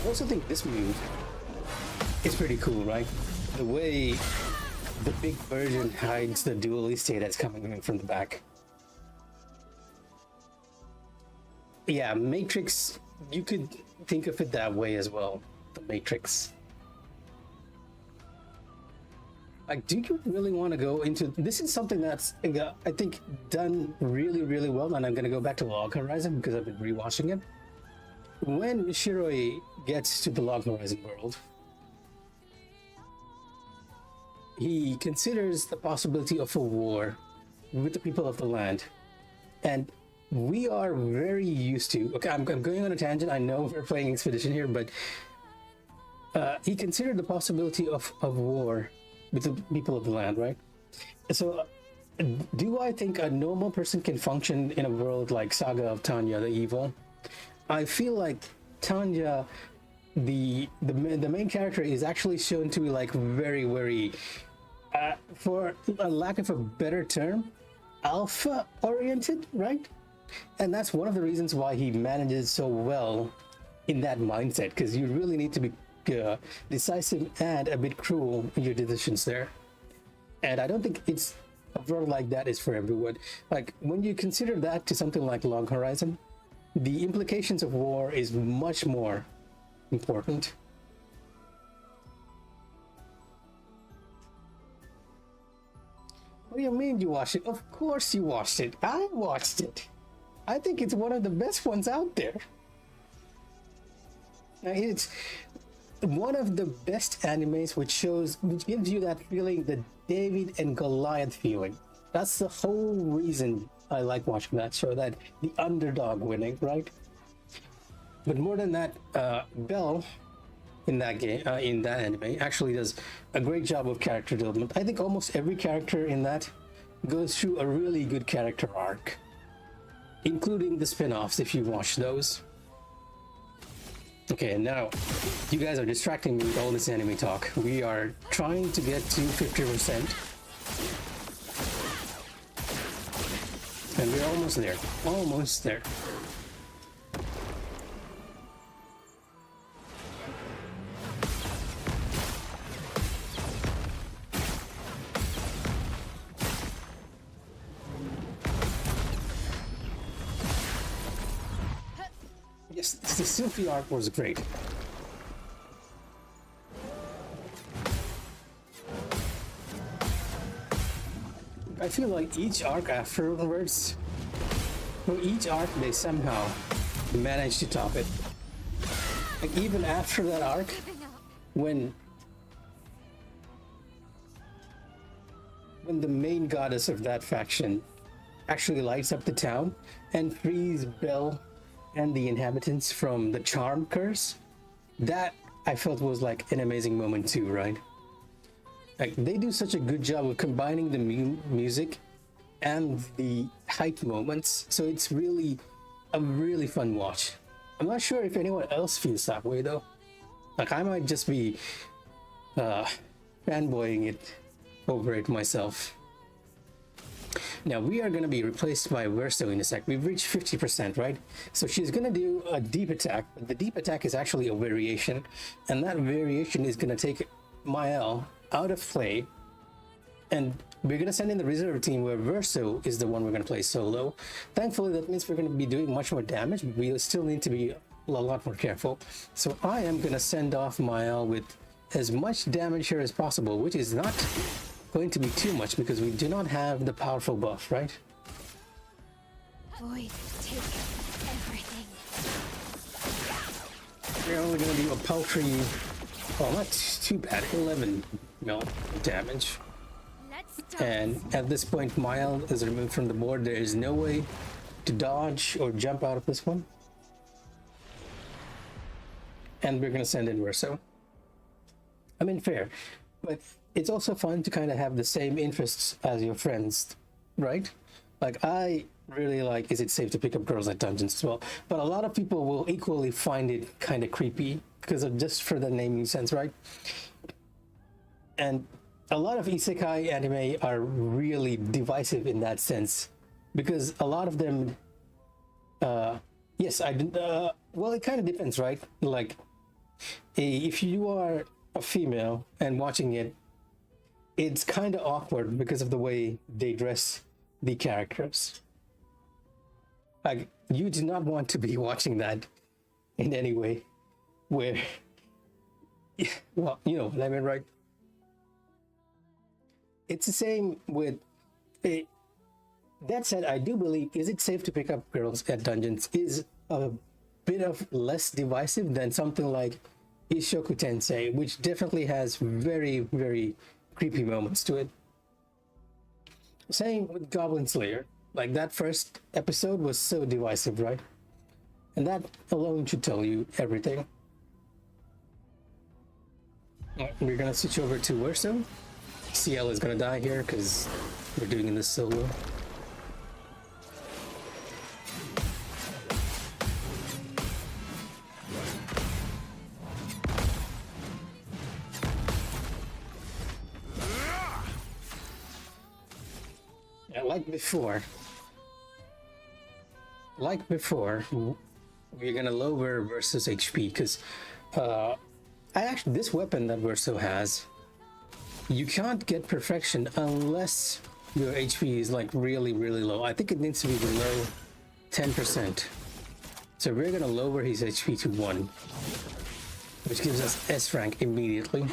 I also think this move is pretty cool, right? The way the big version hides the dualistic that's coming in from the back. Yeah, Matrix, you could think of it that way as well. The Matrix. Like, do you really want to go into this? Is something that's I think done really, really well, and I'm gonna go back to Log Horizon because I've been rewatching it. When Shiroi gets to the Log Horizon world, he considers the possibility of a war with the people of the land, and we are very used to. Okay, I'm going on a tangent. I know we're playing Expedition here, but he considered the possibility of war with the people of the land, right? So, do I think a normal person can function in a world like Saga of Tanya the Evil? I feel like Tanya, the main character, is actually shown to be like very, very, for a lack of a better term, alpha oriented, right? And that's one of the reasons why he manages so well in that mindset, because you really need to be decisive and a bit cruel in your decisions there. And I don't think it's a world like that is for everyone. Like, when you consider that to something like Log Horizon, the implications of war is much more important. What do you mean you watched it? Of course you watched it. I watched it. I think it's one of the best ones out there. It's one of the best animes which gives you that feeling, the David and Goliath feeling. That's the whole reason I like watching that show, that the underdog winning, right? But more than that, Belle in that game, in that anime, actually does a great job of character development. I think almost every character in that goes through a really good character arc, including the spin-offs if you watch those. Okay, now you guys are distracting me with all this anime talk. We are trying to get to 50%, and we're almost there. Almost there. Yes, the Sylphie arc was great. I feel like each arc afterwards, for each arc they somehow managed to top it. Like, even after that arc, when the main goddess of that faction actually lights up the town and frees Belle and the inhabitants from the charm curse, that I felt was like an amazing moment too, right? Like, they do such a good job of combining the music and the hype moments, so it's really a really fun watch. I'm not sure if anyone else feels that way though. Like, I might just be fanboying it over it myself. Now we are going to be replaced by Verso in a sec. We've reached 50%, right? So she's going to do a deep attack. But the deep attack is actually a variation, and that variation is going to take Mael out of play, and we're going to send in the reserve team where Verso is the one we're going to play solo. Thankfully, that means we're going to be doing much more damage, but we still need to be a lot more careful. So I am going to send off Mael with as much damage here as possible, which is not going to be too much because we do not have the powerful buff, right? Void, take everything. We're only going to do a paltry, well, not too bad, 11 mil damage. Let's start. And at this point, Mael is removed from the board. There is no way to dodge or jump out of this one. And we're going to send in Verso. I mean, fair, but it's also fun to kind of have the same interests as your friends, right? Like I really like Is It Safe to Pick Up Girls at Dungeons as well. But a lot of people will equally find it kind of creepy because of just for the naming sense, right? And a lot of isekai anime are really divisive in that sense because a lot of them yes, I did well, it kind of depends, right? Like if you are a female and watching it, it's kind of awkward because of the way they dress the characters. Like you do not want to be watching that in any way where well, you know what I mean, right? It's the same with it. That said, I do believe Is It Safe to Pick Up Girls at Dungeons is a bit of less divisive than something like Ishoku Tensei, which definitely has very, very creepy moments to it. Same with Goblin Slayer. Like that first episode was so divisive, right? And that alone should tell you everything. We're gonna switch over to Urso. CL is gonna die here because we're doing this solo. Yeah, like before, we're gonna lower versus HP because this weapon that Verso has, you can't get perfection unless your HP is like really, really low. I think it needs to be below 10%. So we're gonna lower his HP to 1, which gives us S rank immediately.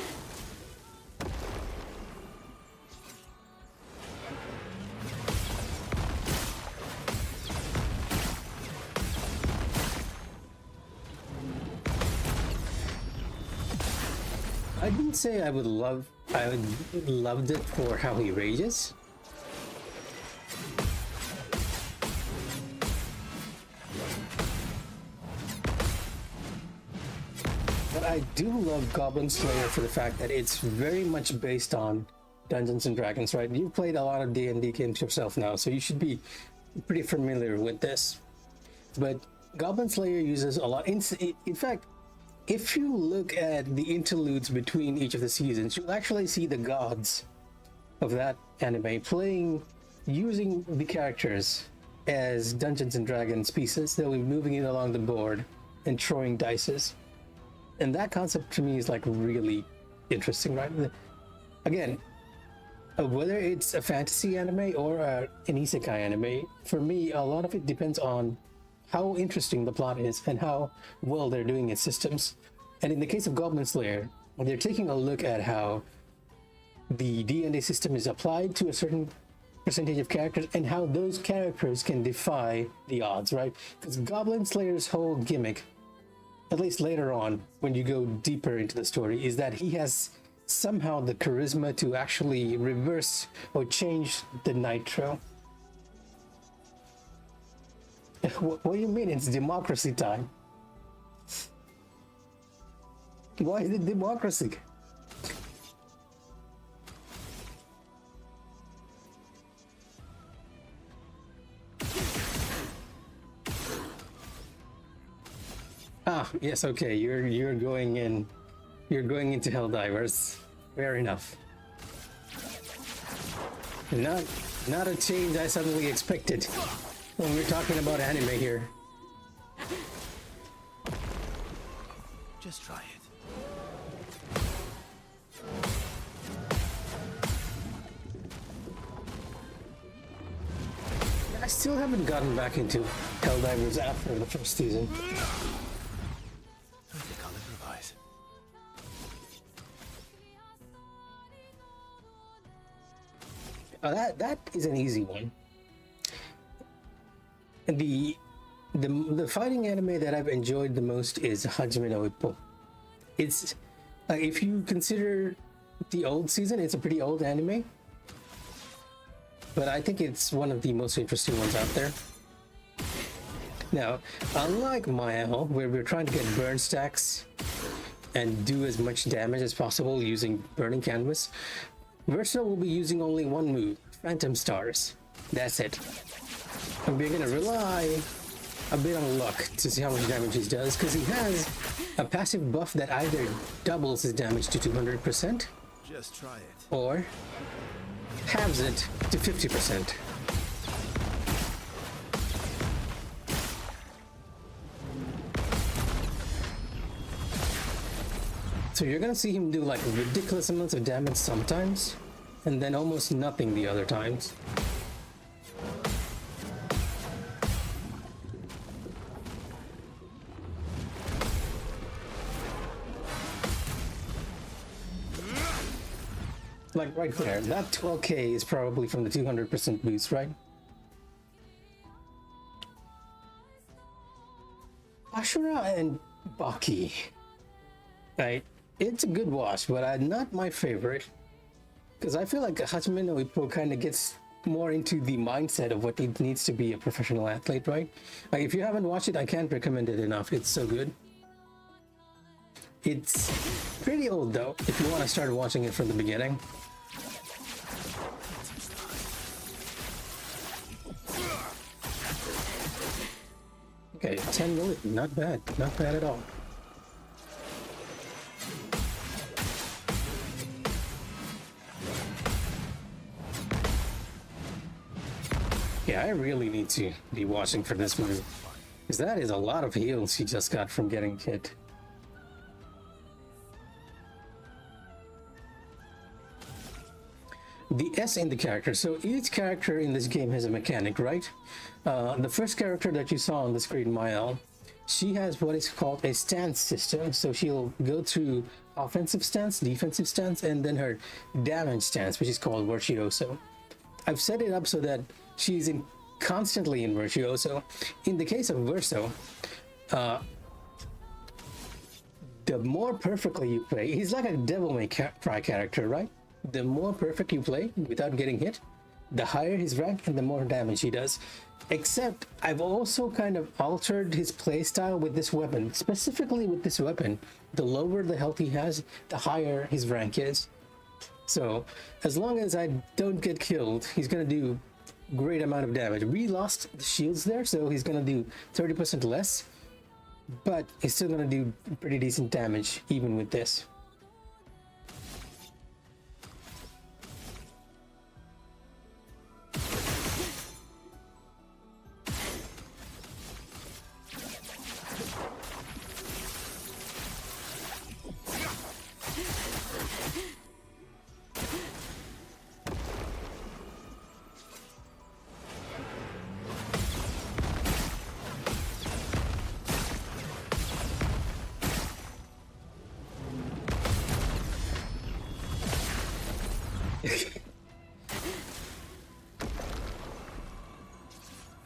I didn't say I would loved it for how he rages. But I do love Goblin Slayer for the fact that it's very much based on Dungeons and Dragons, right? You've played a lot of D&D games yourself now, so you should be pretty familiar with this. But Goblin Slayer uses a lot. In fact, if you look at the interludes between each of the seasons, you'll actually see the gods of that anime using the characters as Dungeons and Dragons pieces. They'll be moving it along the board and throwing dices. And that concept to me is like really interesting, right? Again, whether it's a fantasy anime or an isekai anime, for me, a lot of it depends on how interesting the plot is and how well they're doing its systems. And in the case of Goblin Slayer, they're taking a look at how the D&D system is applied to a certain percentage of characters and how those characters can defy the odds, right? Because Goblin Slayer's whole gimmick, at least later on when you go deeper into the story, is that he has somehow the charisma to actually reverse or change the nitro. What do you mean it's democracy time? Why is it democracy? Ah, yes, okay. You're going in. You're going into Helldivers. Fair enough. Not a change I suddenly expected when we're talking about anime here. Just try it. I still haven't gotten back into Helldivers after the first season. I think I'll improvise. That is an easy one. And the fighting anime that I've enjoyed the most is Hajime no Ippo. It's if you consider the old season, it's a pretty old anime, but I think it's one of the most interesting ones out there. Now, unlike Mael, where we're trying to get burn stacks and do as much damage as possible using burning canvas, Verso will be using only one move, Phantom Stars. That's it. And we're gonna rely a bit on luck to see how much damage he does, because he has a passive buff that either doubles his damage to 200% Just try it. or halves it to 50%. So you're gonna see him do like ridiculous amounts of damage sometimes, and then almost nothing the other times. Like right there, that 12k is probably from the 200% boost, right? Ashura and Baki. Right? It's a good watch, but not my favorite. Because I feel like Hajime no Ippo kind of gets more into the mindset of what it needs to be a professional athlete, right? Like if you haven't watched it, I can't recommend it enough. It's so good. It's pretty old though, if you want to start watching it from the beginning. Okay, 10 million, not bad at all. Yeah, I really need to be watching for this move, because that is a lot of heals he just got from getting hit. The S in the character. So each character in this game has a mechanic, right? The first character that you saw on the screen, Mael, she has what is called a stance system. So she'll go through offensive stance, defensive stance, and then her damage stance, which is called Virtuoso. I've set it up so that she's constantly in Virtuoso. In the case of Verso, the more perfectly you play, he's like a Devil May Cry character, right? The more perfect you play without getting hit, the higher his rank and the more damage he does. Except I've also kind of altered his playstyle with this weapon. Specifically with this weapon, the lower the health he has, the higher his rank is. So as long as I don't get killed, he's gonna do great amount of damage. We lost the shields there, so he's gonna do 30% less, but he's still gonna do pretty decent damage even with this.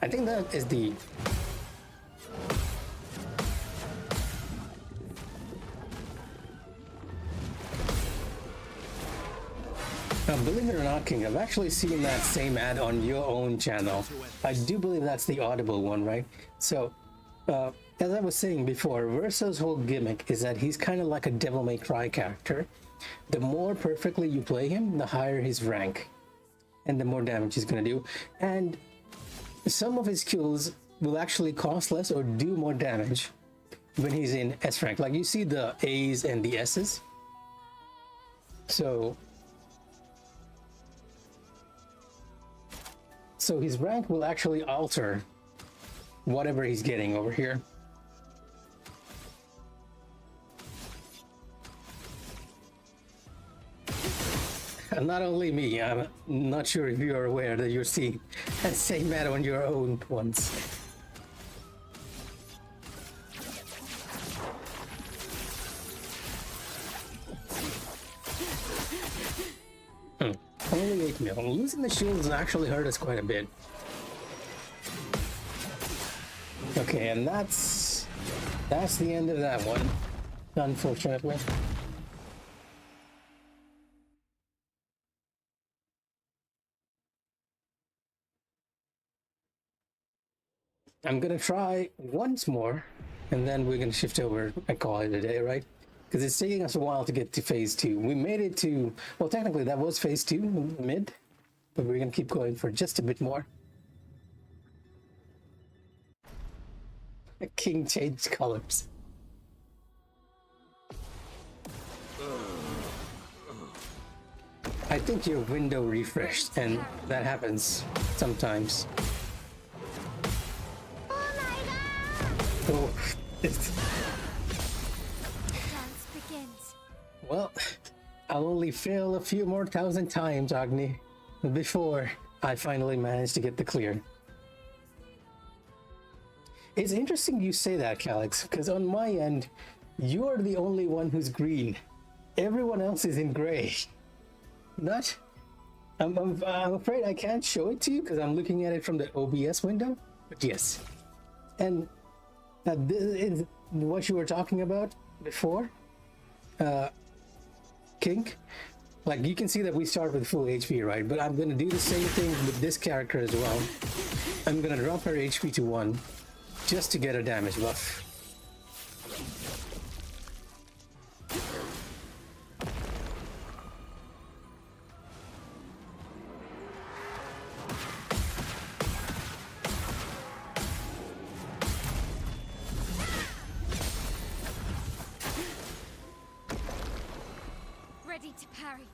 I think that is the now, believe it or not, King, I've actually seen that same ad on your own channel. I do believe that's the Audible one, right? So, as I was saying before, Verso's whole gimmick is that he's kind of like a Devil May Cry character. The more perfectly you play him, the higher his rank, and the more damage he's gonna do. And some of his skills will actually cost less or do more damage when he's in S rank. Like you see the A's and the S's. So his rank will actually alter whatever he's getting over here. And not only me, I'm not sure if you're aware that you're seeing that same ad on your own ones. Only 8 mil. Losing the shields actually hurt us quite a bit. Okay, and that's the end of that one, unfortunately. I'm gonna try once more, and then we're gonna shift over and call it a day, right? Because it's taking us a while to get to phase 2. We made it to, well, technically that was phase 2, mid, but we're gonna keep going for just a bit more. King changed colors. I think your window refreshed, and that happens sometimes. Oh my god! Oh, Dance begins. well, I'll only fail a few more thousand times, Agni, before I finally manage to get the clear. It's interesting you say that, Calix, because on my end, you're the only one who's green. Everyone else is in gray. Not. I'm afraid I can't show it to you because I'm looking at it from the OBS window. But yes, and this is what you were talking about before, Kink. Like you can see that we start with full HP, right? But I'm gonna do the same thing with this character as well. I'm gonna drop her HP to 1 just to get a damage buff. Ready to parry.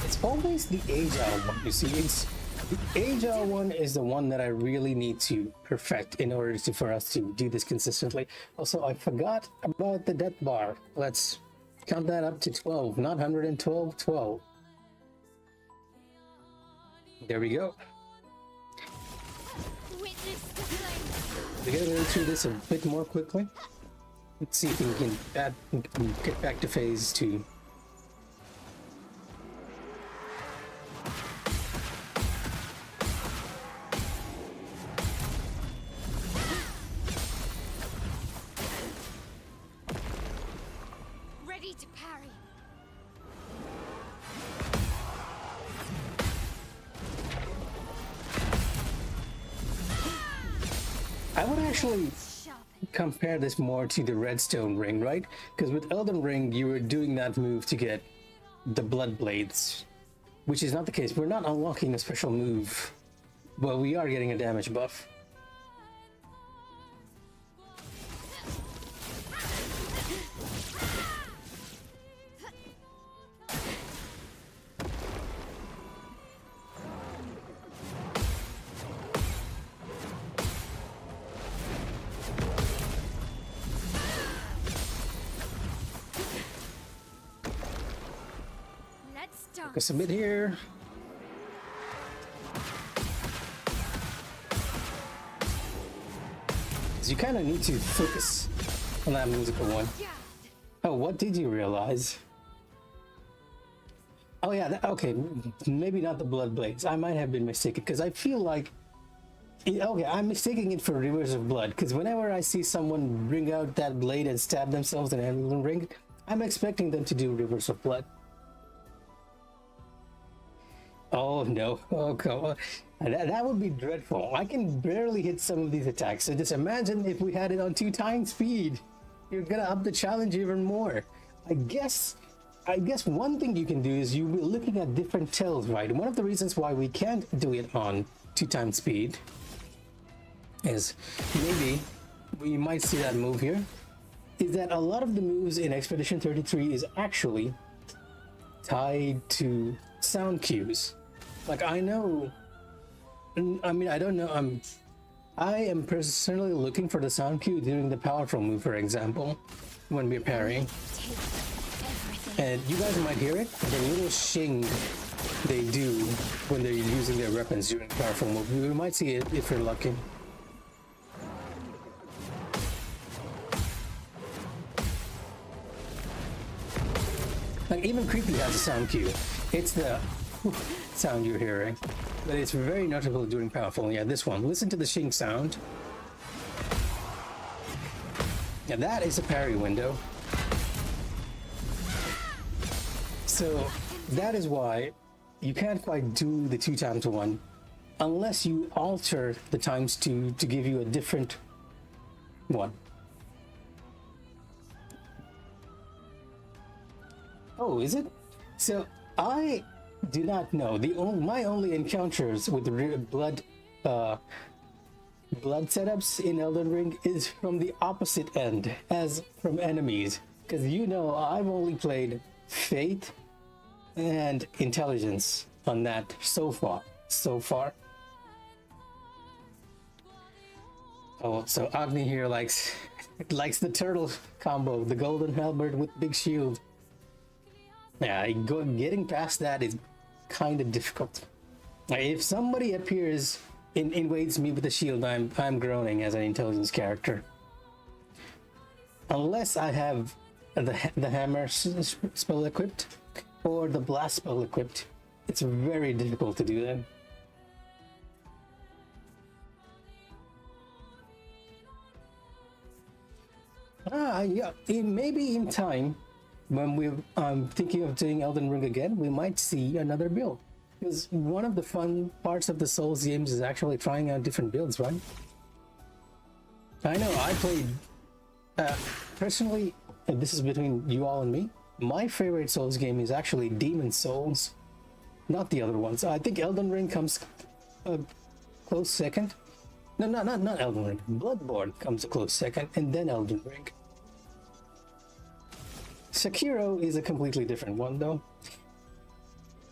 It's always the agile one. You see, it's the agile one is the one that I really need to perfect in order for us to do this consistently. Also, I forgot about the death bar. Let's count that up to 12, not 112, 12. There we go. Witness the flame. We're gonna go through this a bit more quickly. Let's see if we can get back to phase 2. Ready to parry. I would actually Sharpen. compare this more to the redstone ring, right? Because with Elden Ring, you were doing that move to get the blood blades, which is not the case. We're not unlocking a special move, but we are getting a damage buff. Let's start. Focus a bit here. So you kind of need to focus on that musical one. Yeah. Oh, what did you realize? Oh yeah, okay, maybe not the blood blades. I might have been mistaken because I feel like, okay, I'm mistaking it for rivers of blood because whenever I see someone bring out that blade and stab themselves in an Elden Ring, I'm expecting them to do rivers of blood. Oh no, oh come on. That would be dreadful. I can barely hit some of these attacks, so just imagine if we had it on 2 times speed. You're gonna up the challenge even more. I guess one thing you can do is you'll be looking at different tells, right? And one of the reasons why we can't do it on 2 times speed is maybe we might see that move here, is that a lot of the moves in Expedition 33 is actually tied to sound cues. Like I know, I mean, I don't know, I am personally looking for the sound cue during the powerful move, for example, when we're parrying. Take everything. And you guys might hear it, the little shing they do when they're using their weapons during the powerful move. We might see it if we're lucky. Like even Creepy has a sound cue. It's the sound you're hearing, but it's very notable during powerful. Yeah, this one. Listen to the shing sound. Yeah, that is a parry window. So that is why you can't quite do the 2 times 1 unless you alter the times 2 to give you a different one. Oh, is it? So I do not know. My only encounters with uh, blood setups in Elden Ring is from the opposite end, as from enemies. Because I've only played Faith and Intelligence on that so far. So far. Oh, so Agni here likes likes the turtle combo, the golden halberd with big shield. Yeah, getting past that is kind of difficult. If somebody appears invades me with a shield, I'm groaning as an intelligence character. Unless I have the hammer spell equipped or the blast spell equipped, it's very difficult to do that. Yeah, maybe in time, when I'm thinking of doing Elden Ring again, we might see another build. Because one of the fun parts of the Souls games is actually trying out different builds, right? I know, I played... personally, and this is between you all and me, my favorite Souls game is actually Demon Souls, not the other ones. I think Elden Ring comes a close second. No, not Elden Ring. Bloodborne comes a close second, and then Elden Ring. Sekiro is a completely different one, though.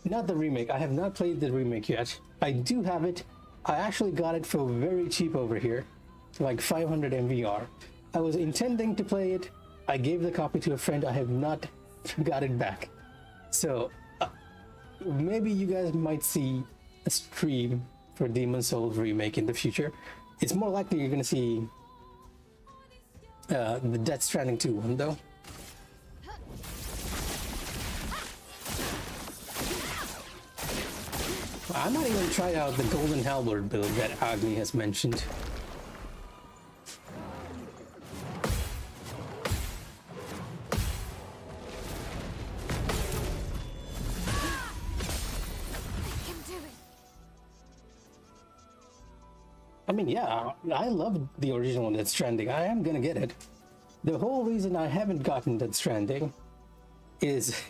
Not the remake. I have not played the remake yet. I do have it. I actually got it for very cheap over here, like 500 MVR. I was intending to play it. I gave the copy to a friend. I have not got it back. So maybe you guys might see a stream for Demon Souls remake in the future. It's more likely you're gonna see the Death Stranding 2 one, though. I might even try out the Golden Halberd build that Agni has mentioned. I mean, yeah, I love the original Death Stranding. I am gonna get it. The whole reason I haven't gotten Death Stranding is,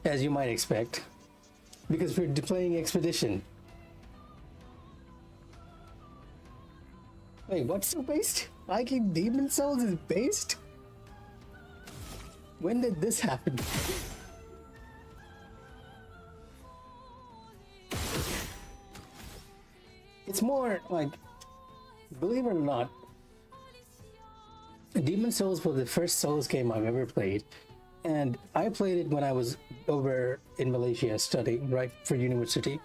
as you might expect, because we're playing Expedition. Wait, what's so based? Liking Demon Souls is based? When did this happen? It's more like, believe it or not, Demon Souls was the first Souls game I've ever played. And I played it when I was over in Malaysia studying, right, for university.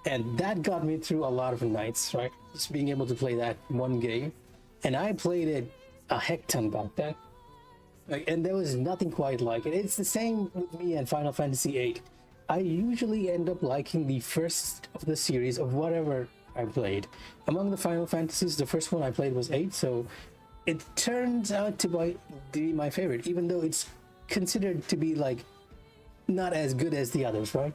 And that got me through a lot of nights, right? Just being able to play that one game. And I played it a heck ton back then. And there was nothing quite like it. It's the same with me and Final Fantasy VIII. I usually end up liking the first of the series of whatever I played. Among the Final Fantasies, the first one I played was 8, so it turns out to be my favorite, even though it's considered to be like not as good as the others, right?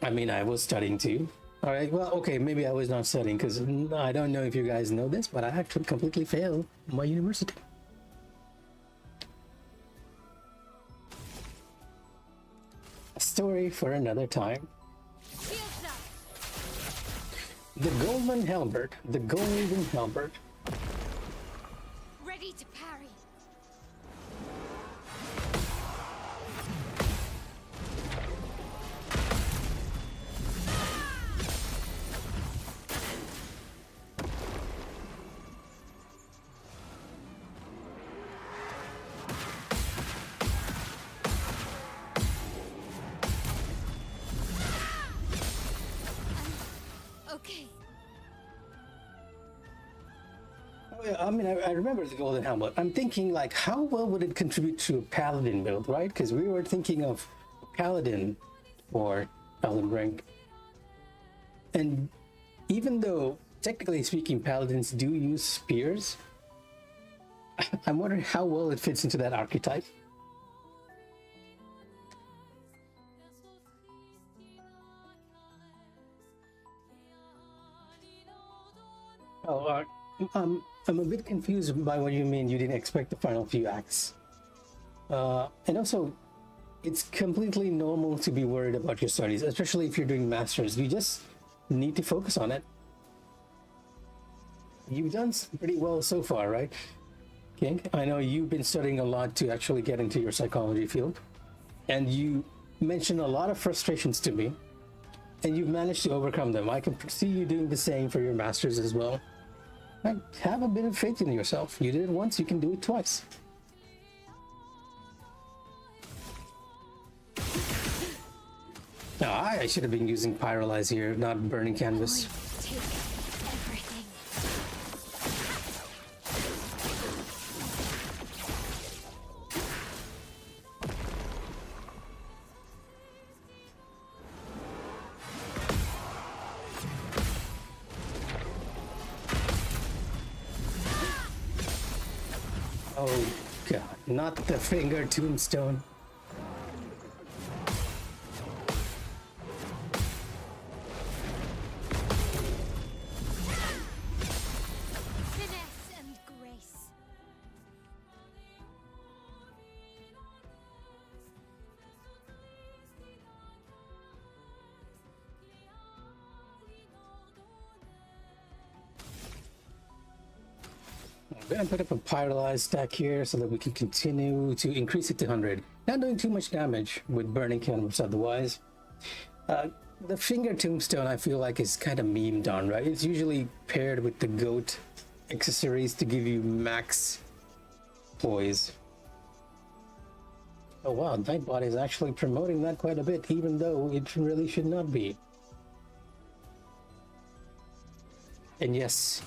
I mean, I was studying too. All right, well, okay, maybe I was not studying because I don't know if you guys know this, but I actually completely failed my university. A story for another time. The Golden Halberd. The Golden Halberd. Ready to parry. Okay. Oh, yeah, I mean, I remember the Golden Helmet. I'm thinking, like, how well would it contribute to a Paladin build, right? Because we were thinking of Paladin for Elden Ring. And even though, technically speaking, Paladins do use spears, I'm wondering how well it fits into that archetype. Oh, I'm a bit confused by what you mean you didn't expect the final few acts. And also, it's completely normal to be worried about your studies, especially if you're doing masters. You just need to focus on it. You've done pretty well so far, right, King? I know you've been studying a lot to actually get into your psychology field, and you mentioned a lot of frustrations to me, and you've managed to overcome them. I can see you doing the same for your masters as well. Like, have a bit of faith in yourself. You did it once, you can do it twice. No, I should have been using Pyrolyze here, not burning canvas. Take everything. Oh god, not the finger tombstone. Finesse and grace. I'm gonna put up a Pyrolyze stack here so that we can continue to increase it to 100. Not doing too much damage with burning canvas otherwise. The finger tombstone I feel like is kind of memed on, right? It's usually paired with the goat accessories to give you max poise. Oh wow, Nightbot is actually promoting that quite a bit, even though it really should not be. And yes,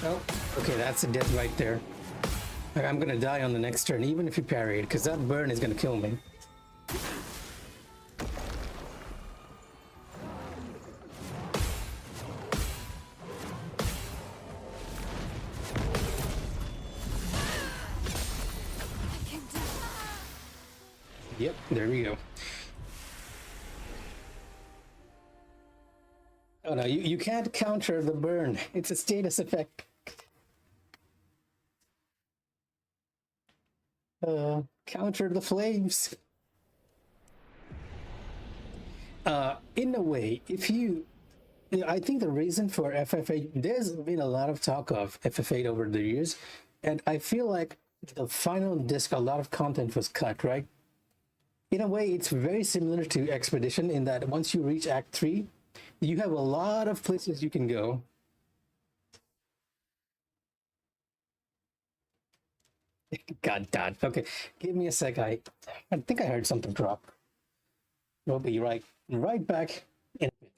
oh, okay, that's a death right there. Like, I'm gonna die on the next turn, even if you parry it, because that burn is gonna kill me. I can do. Yep, there we go. Oh no, you can't counter the burn. It's a status effect. Counter the flames. In a way, if you, I think the reason for FF8, there's been a lot of talk of FF8 over the years, and I feel like the final disc, a lot of content was cut, right? In a way, it's very similar to Expedition in that once you reach Act 3, you have a lot of places you can go. God damn. Okay, give me a sec. I think I heard something drop. We'll be right back in a bit.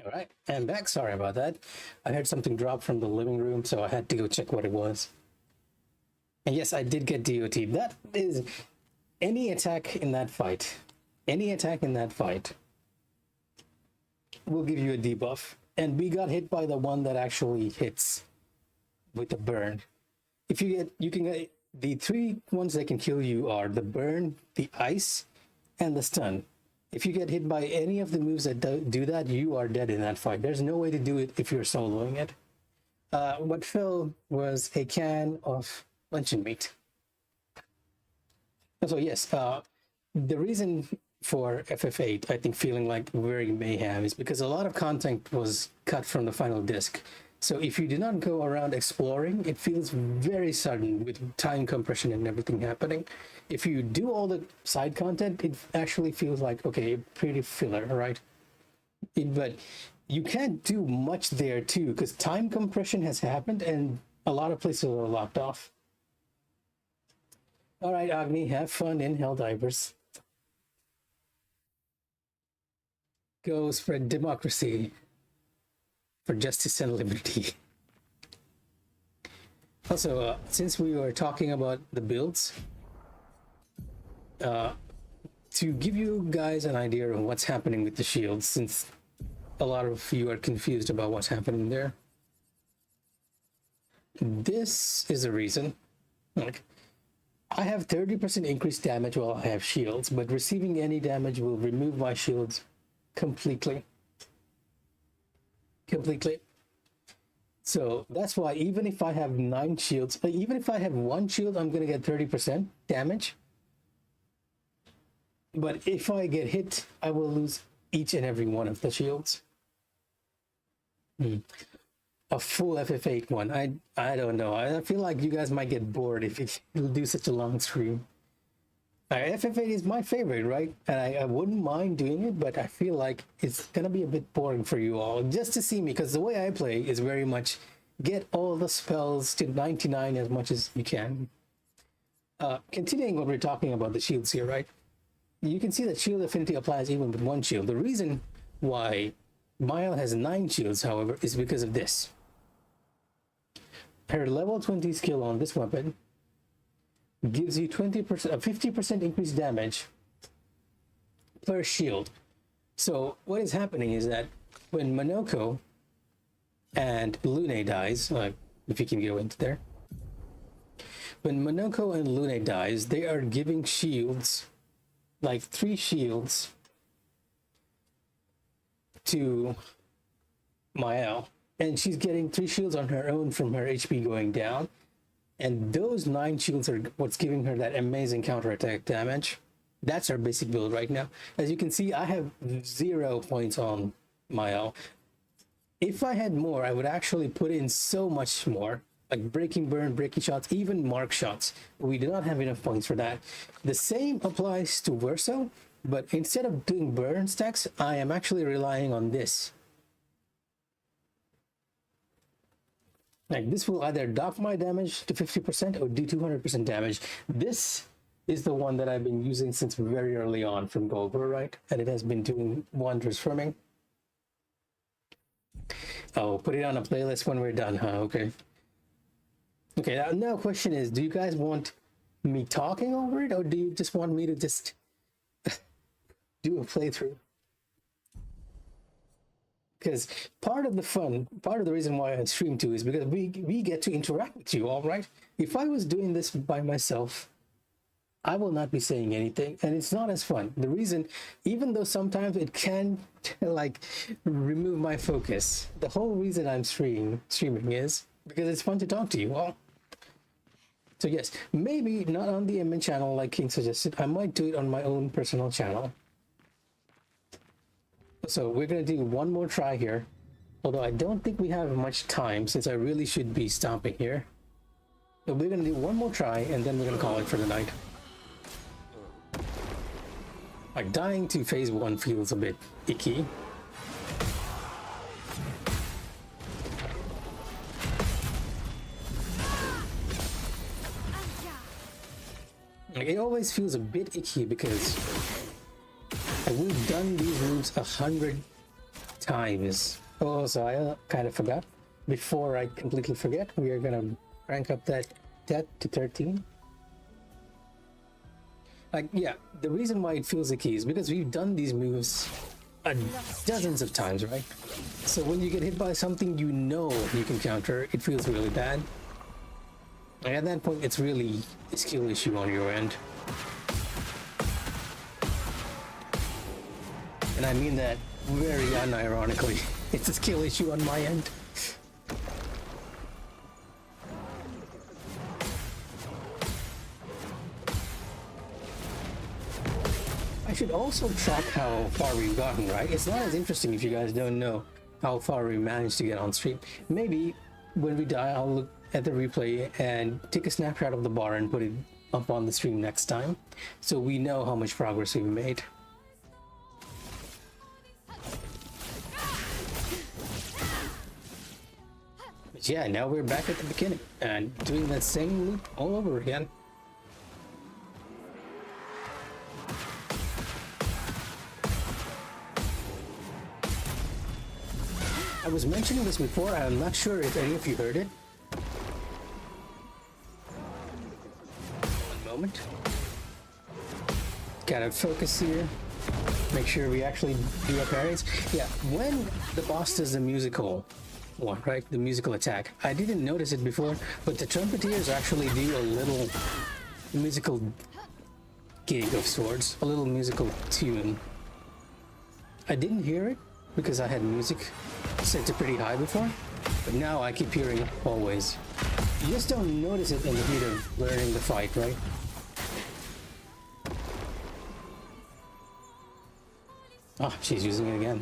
All right, I'm back. Sorry about that. I heard something drop from the living room, so I had to go check what it was. And yes, I did get DOT. That is any attack in that fight. Any attack in that fight will give you a debuff. And we got hit by the one that actually hits with the burn. If you can get the three ones that can kill you are the burn, the ice, and the stun. If you get hit by any of the moves that do that, you are dead in that fight. There's no way to do it if you're soloing it. What fell was a can of luncheon meat. So yes, the reason for FF8, I think, feeling like very mayhem is because a lot of content was cut from the final disc So if you do not go around exploring, it feels very sudden with time compression and everything happening. If you do all the side content, it actually feels like, okay, pretty filler, right? But you can't do much there too, because time compression has happened and a lot of places are locked off. All right, Agni, have fun in Helldivers. Go spread democracy for justice and liberty. Also, since we were talking about the builds, to give you guys an idea of what's happening with the shields, since a lot of you are confused about what's happening there. This is the reason. Like, I have 30% increased damage while I have shields, but receiving any damage will remove my shields completely. So that's why even if I have 9 shields, even if I have 1 shield, I'm going to get 30% damage. But if I get hit, I will lose each and every one of the shields. A full FF8 one. I don't know. I feel like you guys might get bored if you do such a long stream. FF8 is my favorite, right? And I wouldn't mind doing it, but I feel like it's gonna be a bit boring for you all just to see me, because the way I play is very much get all the spells to 99 as much as you can. Continuing what we're talking about the shields here, right? You can see that shield affinity applies even with 1 shield. The reason why Mile has 9 shields, however, is because of this. Her level 20 skill on this weapon gives you 50% increased damage per shield. So what is happening is that when Monoko and Lune dies, if you can go into there, when Monoko and Lune dies, they are giving shields, like 3 shields to Mael, and she's getting 3 shields on her own from her HP going down. And those 9 shields are what's giving her that amazing counterattack damage. That's our basic build right now. As you can see, I have 0 points on Mael. If I had more, I would actually put in so much more, like breaking burn, breaking shots, even mark shots. We do not have enough points for that. The same applies to Verso, but instead of doing burn stacks, I am actually relying on this. Like, this will either dock my damage to 50% or do 200% damage. This is the one that I've been using since very early on from Golgor, right? And it has been doing wonders for me. Oh, put it on a playlist when we're done, huh? Okay. Okay, now question is, do you guys want me talking over it, or do you just want me to just do a playthrough? Because part of the fun, part of the reason why I stream too is because we get to interact with you all, right? If I was doing this by myself, I will not be saying anything, and it's not as fun. The reason, even though sometimes it can like remove my focus, the whole reason I'm streaming is because it's fun to talk to you all. So yes, maybe not on the MN channel like King suggested. I might do it on my own personal channel. So we're going to do one more try here, although I don't think we have much time since I really should be stopping here. So we're going to do one more try and then we're going to call it for the night. Like, dying to phase 1 feels a bit icky. Like, it always feels a bit icky because we've done these moves 100 times. Oh, so I kind of forgot. Before I completely forget, we are gonna crank up that death to 13. Like, yeah, the reason why it feels icky is because we've done these moves dozens of times, right? So when you get hit by something you know you can counter, it feels really bad. And at that point, it's really a skill issue on your end. And I mean that very unironically. It's a skill issue on my end. I should also track how far we've gotten, right? It's not as interesting if you guys don't know how far we managed to get on stream. Maybe when we die, I'll look at the replay and take a snapshot of the bar and put it up on the stream next time, so we know how much progress we've made. But yeah, now we're back at the beginning and doing that same loop all over again. I was mentioning this before, I'm not sure if any of you heard it. One moment. Gotta focus here. Make sure we actually do our parries. Yeah, when the boss does the musical one, right? The musical attack. I didn't notice it before, but the trumpeteers actually do a little musical gig of sorts, a little musical tune. I didn't hear it because I had music set to pretty high before, but now I keep hearing it always. You just don't notice it in the heat of learning the fight, right? Oh, she's using it again.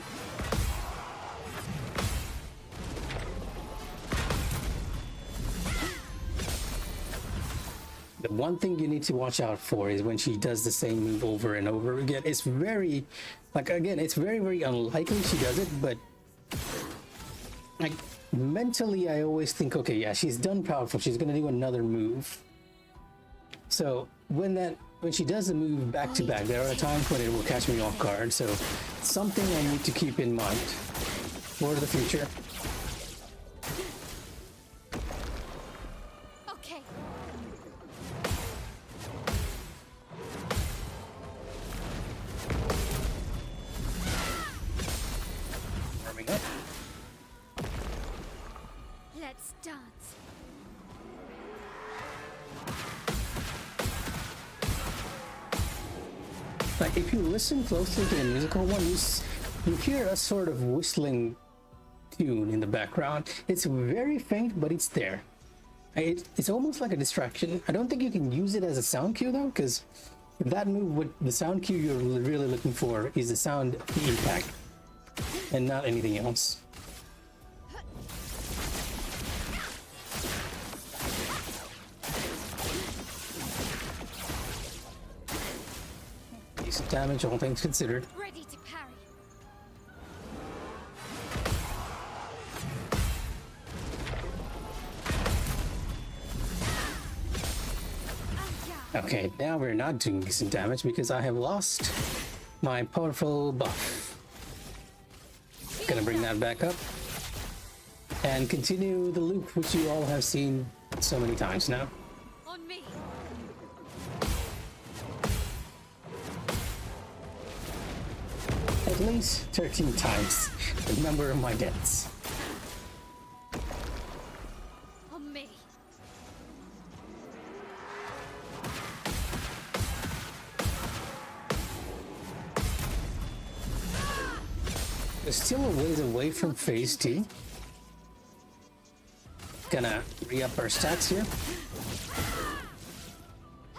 The one thing you need to watch out for is when she does the same move over and over again. It's very, like, again, it's very, very unlikely she does it, but like mentally I always think, okay, yeah, she's done powerful, she's gonna do another move. So when she does the move back to back, there are times when it will catch me off guard, so something I need to keep in mind for the future. Okay. Warming up. Let's dance. Like, if you listen closely to the musical one, you hear a sort of whistling tune in the background. It's very faint, but it's there. It's almost like a distraction. I don't think you can use it as a sound cue though, because that move, with the sound cue you're really looking for is the sound impact and not anything else. Decent damage, all things considered. Ready to parry. Okay, now we're not doing decent damage because I have lost my powerful buff. Gonna bring that back up and continue the loop which you all have seen so many times now. On me. At least 13 times the number of my deaths. On me. We're still a ways away from phase 2. Gonna re-up our stats here.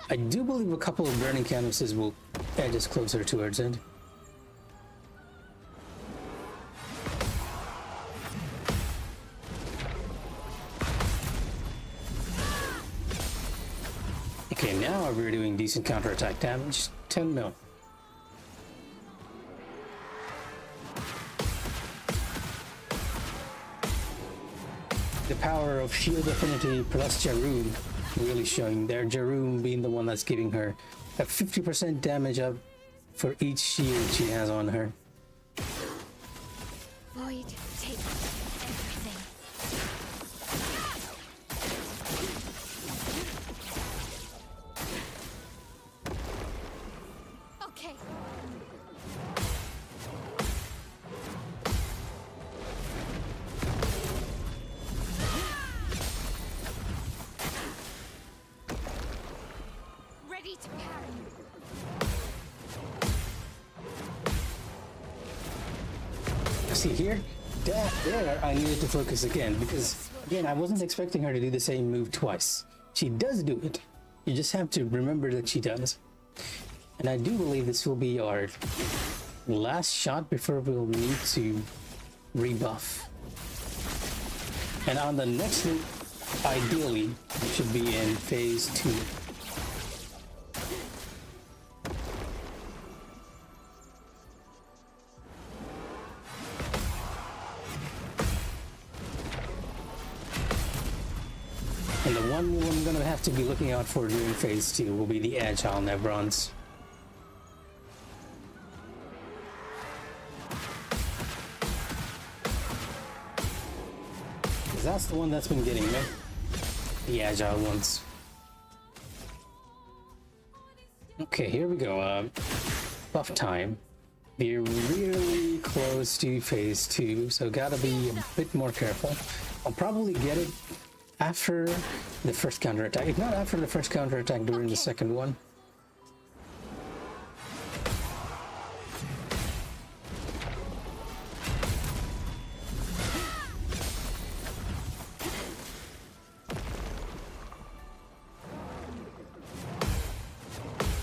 I do believe a couple of burning canvases will edge us closer towards it. Okay, now we're doing decent counterattack damage. 10 mil. The power of Shield Affinity plus Jaroom really showing there. Jaroom being the one that's giving her a 50% damage up for each shield she has on her. Void, take everything. Okay. Ready to parry. See here, there I needed to focus again because again I wasn't expecting her to do the same move twice. She does do it. You just have to remember that she does. And I do believe this will be our last shot before we'll need to rebuff. And on the next loop, ideally, it should be in phase 2. And the one move I'm gonna have to be looking out for during phase 2 will be the agile Nevrons. That's the one that's been getting me. The agile ones. Okay, here we go. Buff time. We're really close to phase 2, so gotta be a bit more careful. I'll probably get it after the first counterattack. If not after the first counterattack, during the second one.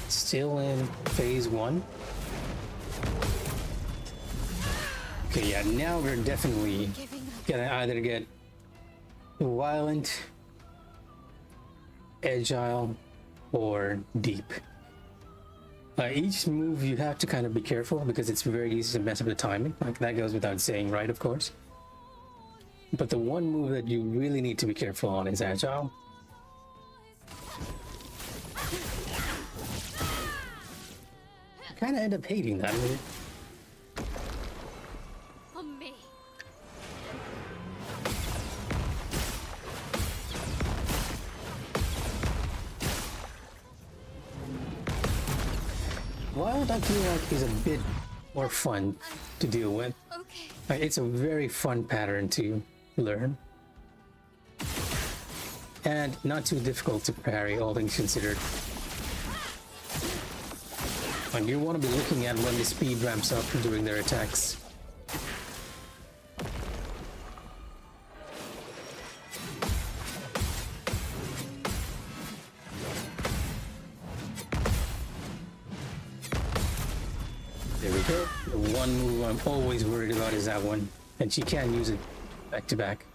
Still in phase 1. Okay, yeah, now we're definitely gonna either get violent, agile, or deep. Each move you have to kind of be careful because it's very easy to mess up the timing. Like, that goes without saying, right? Of course. But the one move that you really need to be careful on is agile. Kind of end up hating that move. For me. Wild, I feel like is a bit more fun to deal with. Okay. It's a very fun pattern to learn. And not too difficult to parry, all things considered. And you want to be looking at when the speed ramps up during their attacks. There we go. The one move I'm always worried about is that one. And she can use it back to back.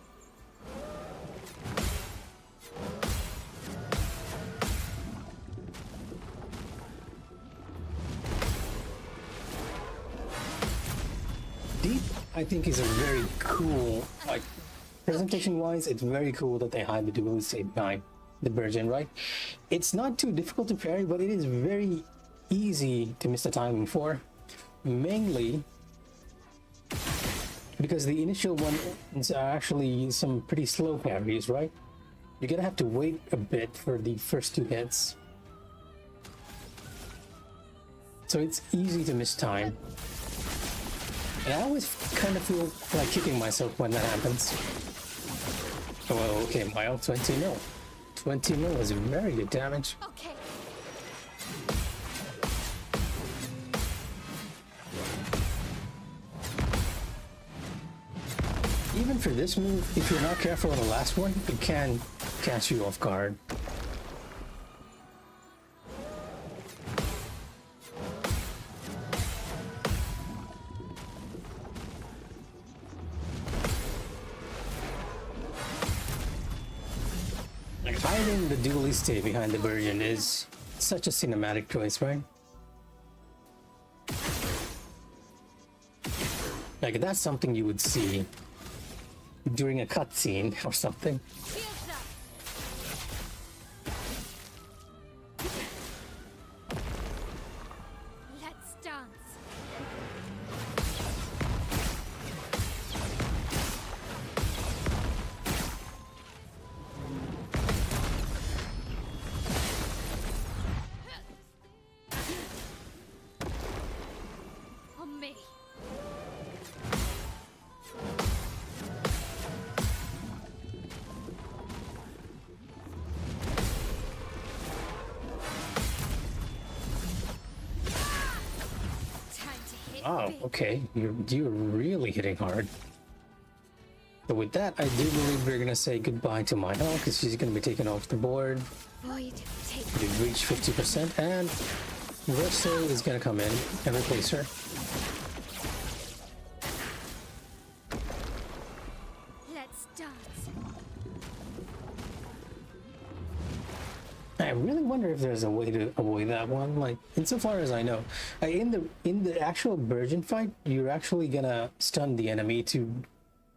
Deep, I think, is a very cool, like, presentation-wise, it's very cool that they hide the dual state behind the Virgin, right? It's not too difficult to parry, but it is very easy to miss the timing for. Mainly because the initial ones are actually some pretty slow parries, right? You're gonna have to wait a bit for the first 2 hits. So it's easy to miss time. And I always kind of feel like kicking myself when that happens. Oh, well, okay, Mile 20 mil. 20 mil is very good damage. Okay. Even for this move, if you're not careful on the last one, it can catch you off guard. Like, hiding the dualiste behind the Virgin is such a cinematic choice, right? Like, that's something you would see during a cutscene or something. Here's up. Let's dance. On me. Time to hit Oh, big. okay. You're really hitting hard. But with that, I do believe we're gonna say goodbye to Manor because she's gonna be taken off the board. Void, take We've reached 50%, and Verso is gonna come in and replace her. really wonder if there's a way to avoid that one. Like, insofar as I know, in the actual Virgin fight, you're actually gonna stun the enemy to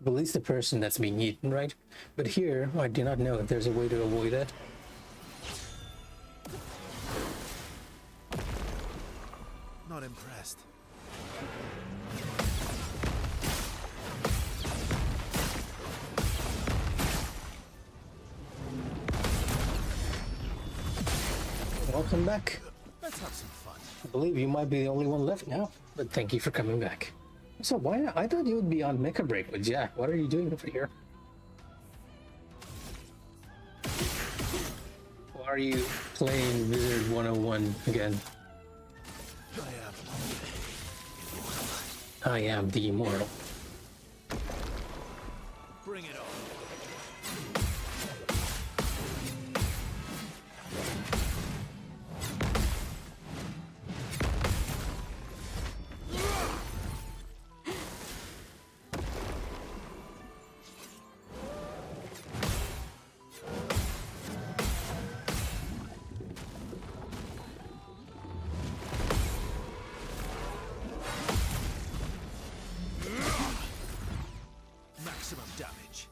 release the person that's being eaten, right? But here, I do not know if there's a way to avoid that. Not impressed. Welcome back. Let's have some fun. I believe you might be the only one left now, but thank you for coming back. So why? I thought you would be on Mecha Break with Jack. What are you doing over here? Or are you playing Wizard 101 again? I am the immortal. Bring it on. Maximum damage.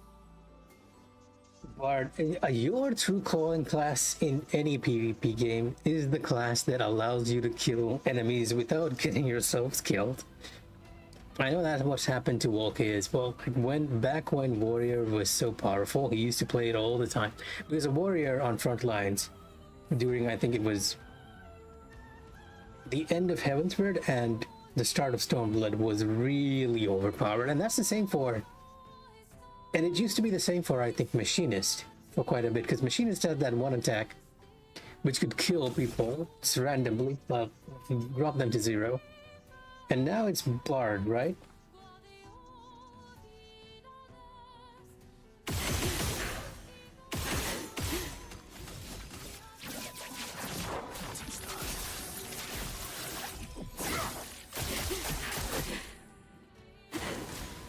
Bard, your true calling class in any PvP game is the class that allows you to kill enemies without getting yourselves killed. I know that's what's happened to Walke as well. Like back when Warrior was so powerful, he used to play it all the time. Because a Warrior on front lines during, I think it was the end of Heavensward and the start of Stormblood, was really overpowered. And that's the same for, and it used to be the same for, I think, Machinist for quite a bit, because Machinist had that one attack which could kill people just randomly, drop them to 0. And now it's Bard, right?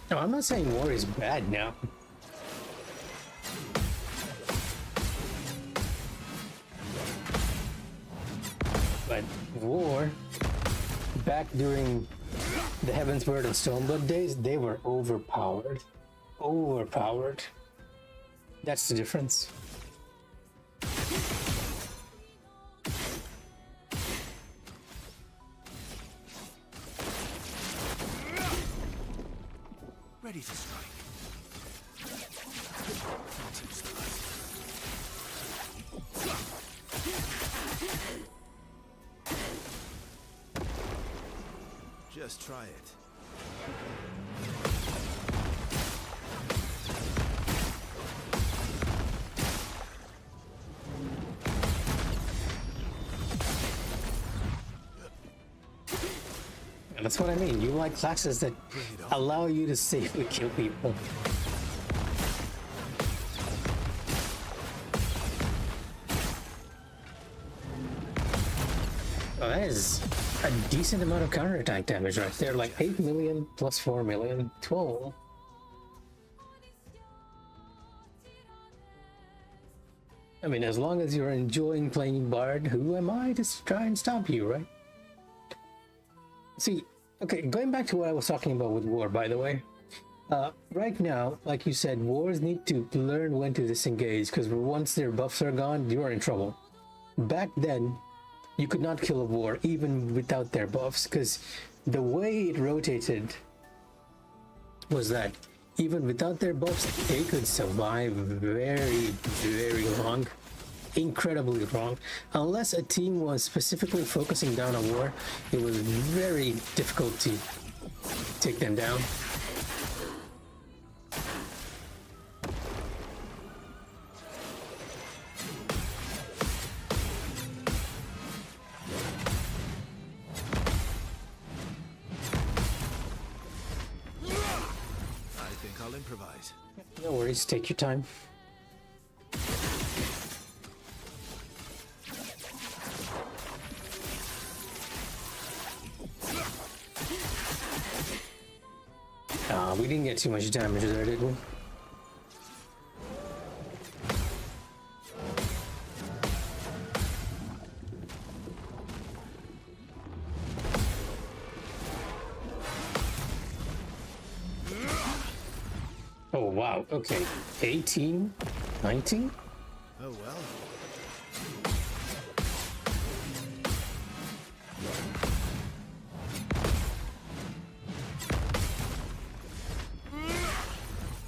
No, I'm not saying war is bad now. But war, back during the Heavensward and Stormblood days, they were overpowered. Overpowered. That's the difference. Ready to strike. Just try it. And that's what I mean. You like classes that allow you to safely kill people. Well, that is a decent amount of counterattack damage right there. Like 8 million plus 4 million, 12. I mean, as long as you're enjoying playing Bard, who am I to try and stop you, right? See, okay, going back to what I was talking about with war, by the way. Right now, like you said, wars need to learn when to disengage, because once their buffs are gone, you're in trouble. Back then, you could not kill a war even without their buffs, because the way it rotated was that even without their buffs, they could survive very, very long. Incredibly long. Unless a team was specifically focusing down a war, it was very difficult to take them down. I think I'll improvise. No worries, take your time. We didn't get too much damage there, did we? Oh, wow. Okay. 18, 19? Oh well.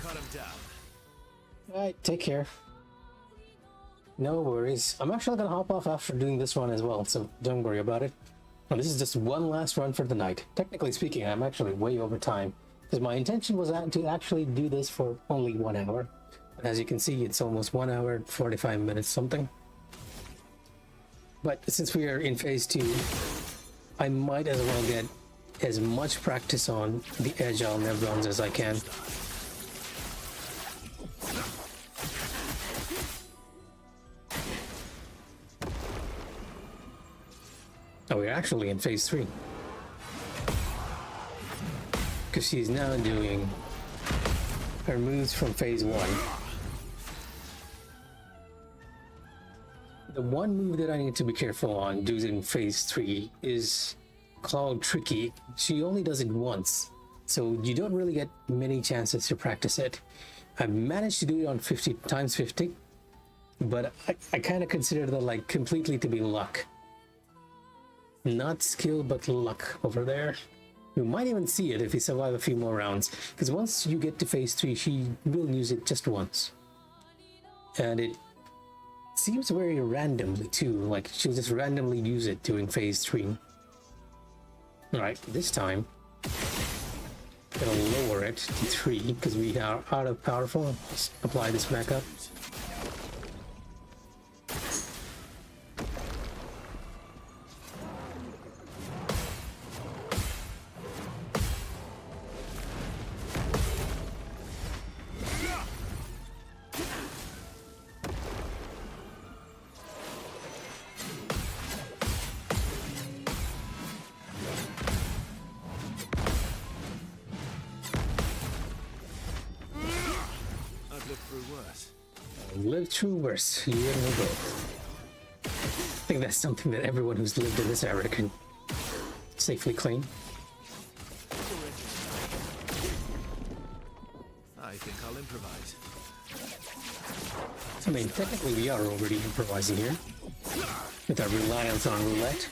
Cut him down. All right, take care. No worries. I'm actually gonna hop off after doing this one as well, so don't worry about it. Well, this is just one last run for the night. Technically speaking, I'm actually way over time, because my intention was to actually do this for only 1 hour. But as you can see, it's almost 1 hour and 45 minutes something. But since we are in phase 2, I might as well get as much practice on the agile nev runs as I can. Oh, we're actually in phase 3. Because she's now doing her moves from phase 1. The one move that I need to be careful on doing phase 3 is called Tricky. She only does it once, so you don't really get many chances to practice it. I've managed to do it on 50 times 50, but I kind of consider that like completely to be luck. Not skill, but luck over there. You might even see it if you survive a few more rounds, because once you get to phase 3, she will use it just once. And it seems very randomly too, like she'll just randomly use it during phase 3. Alright, this time, gonna lower it to 3, because we are out of powerful. Let's apply this back up. Live through worse, you and me both. I think that's something that everyone who's lived in this era can safely claim. I think I'll improvise. I mean, technically we are already improvising here, with our reliance on roulette.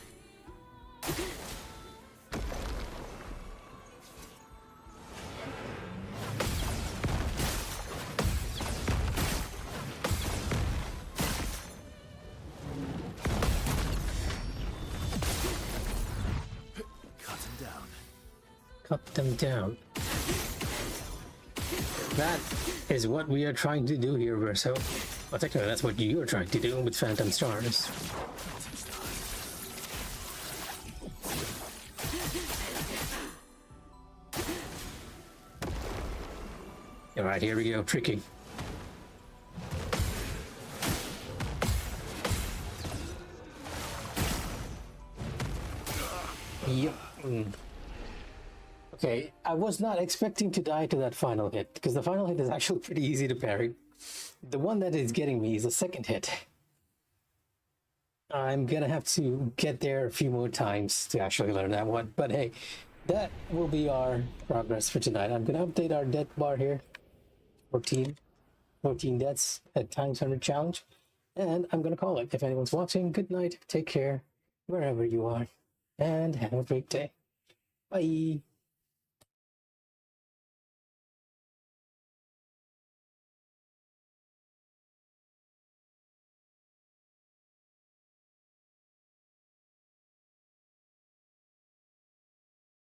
Cut them down. That is what we are trying to do here, Verso. Well, technically, that's what you are trying to do with Phantom Stars. Alright, here we go, Tricky. Yep. Okay, I was not expecting to die to that final hit, because the final hit is actually pretty easy to parry. The one that is getting me is the second hit. I'm gonna have to get there a few more times to actually learn that one, but hey, that will be our progress for tonight. I'm gonna update our death bar here. 14 deaths at times 100 challenge, and I'm gonna call it. If anyone's watching, good night, take care, wherever you are, and have a great day. Bye!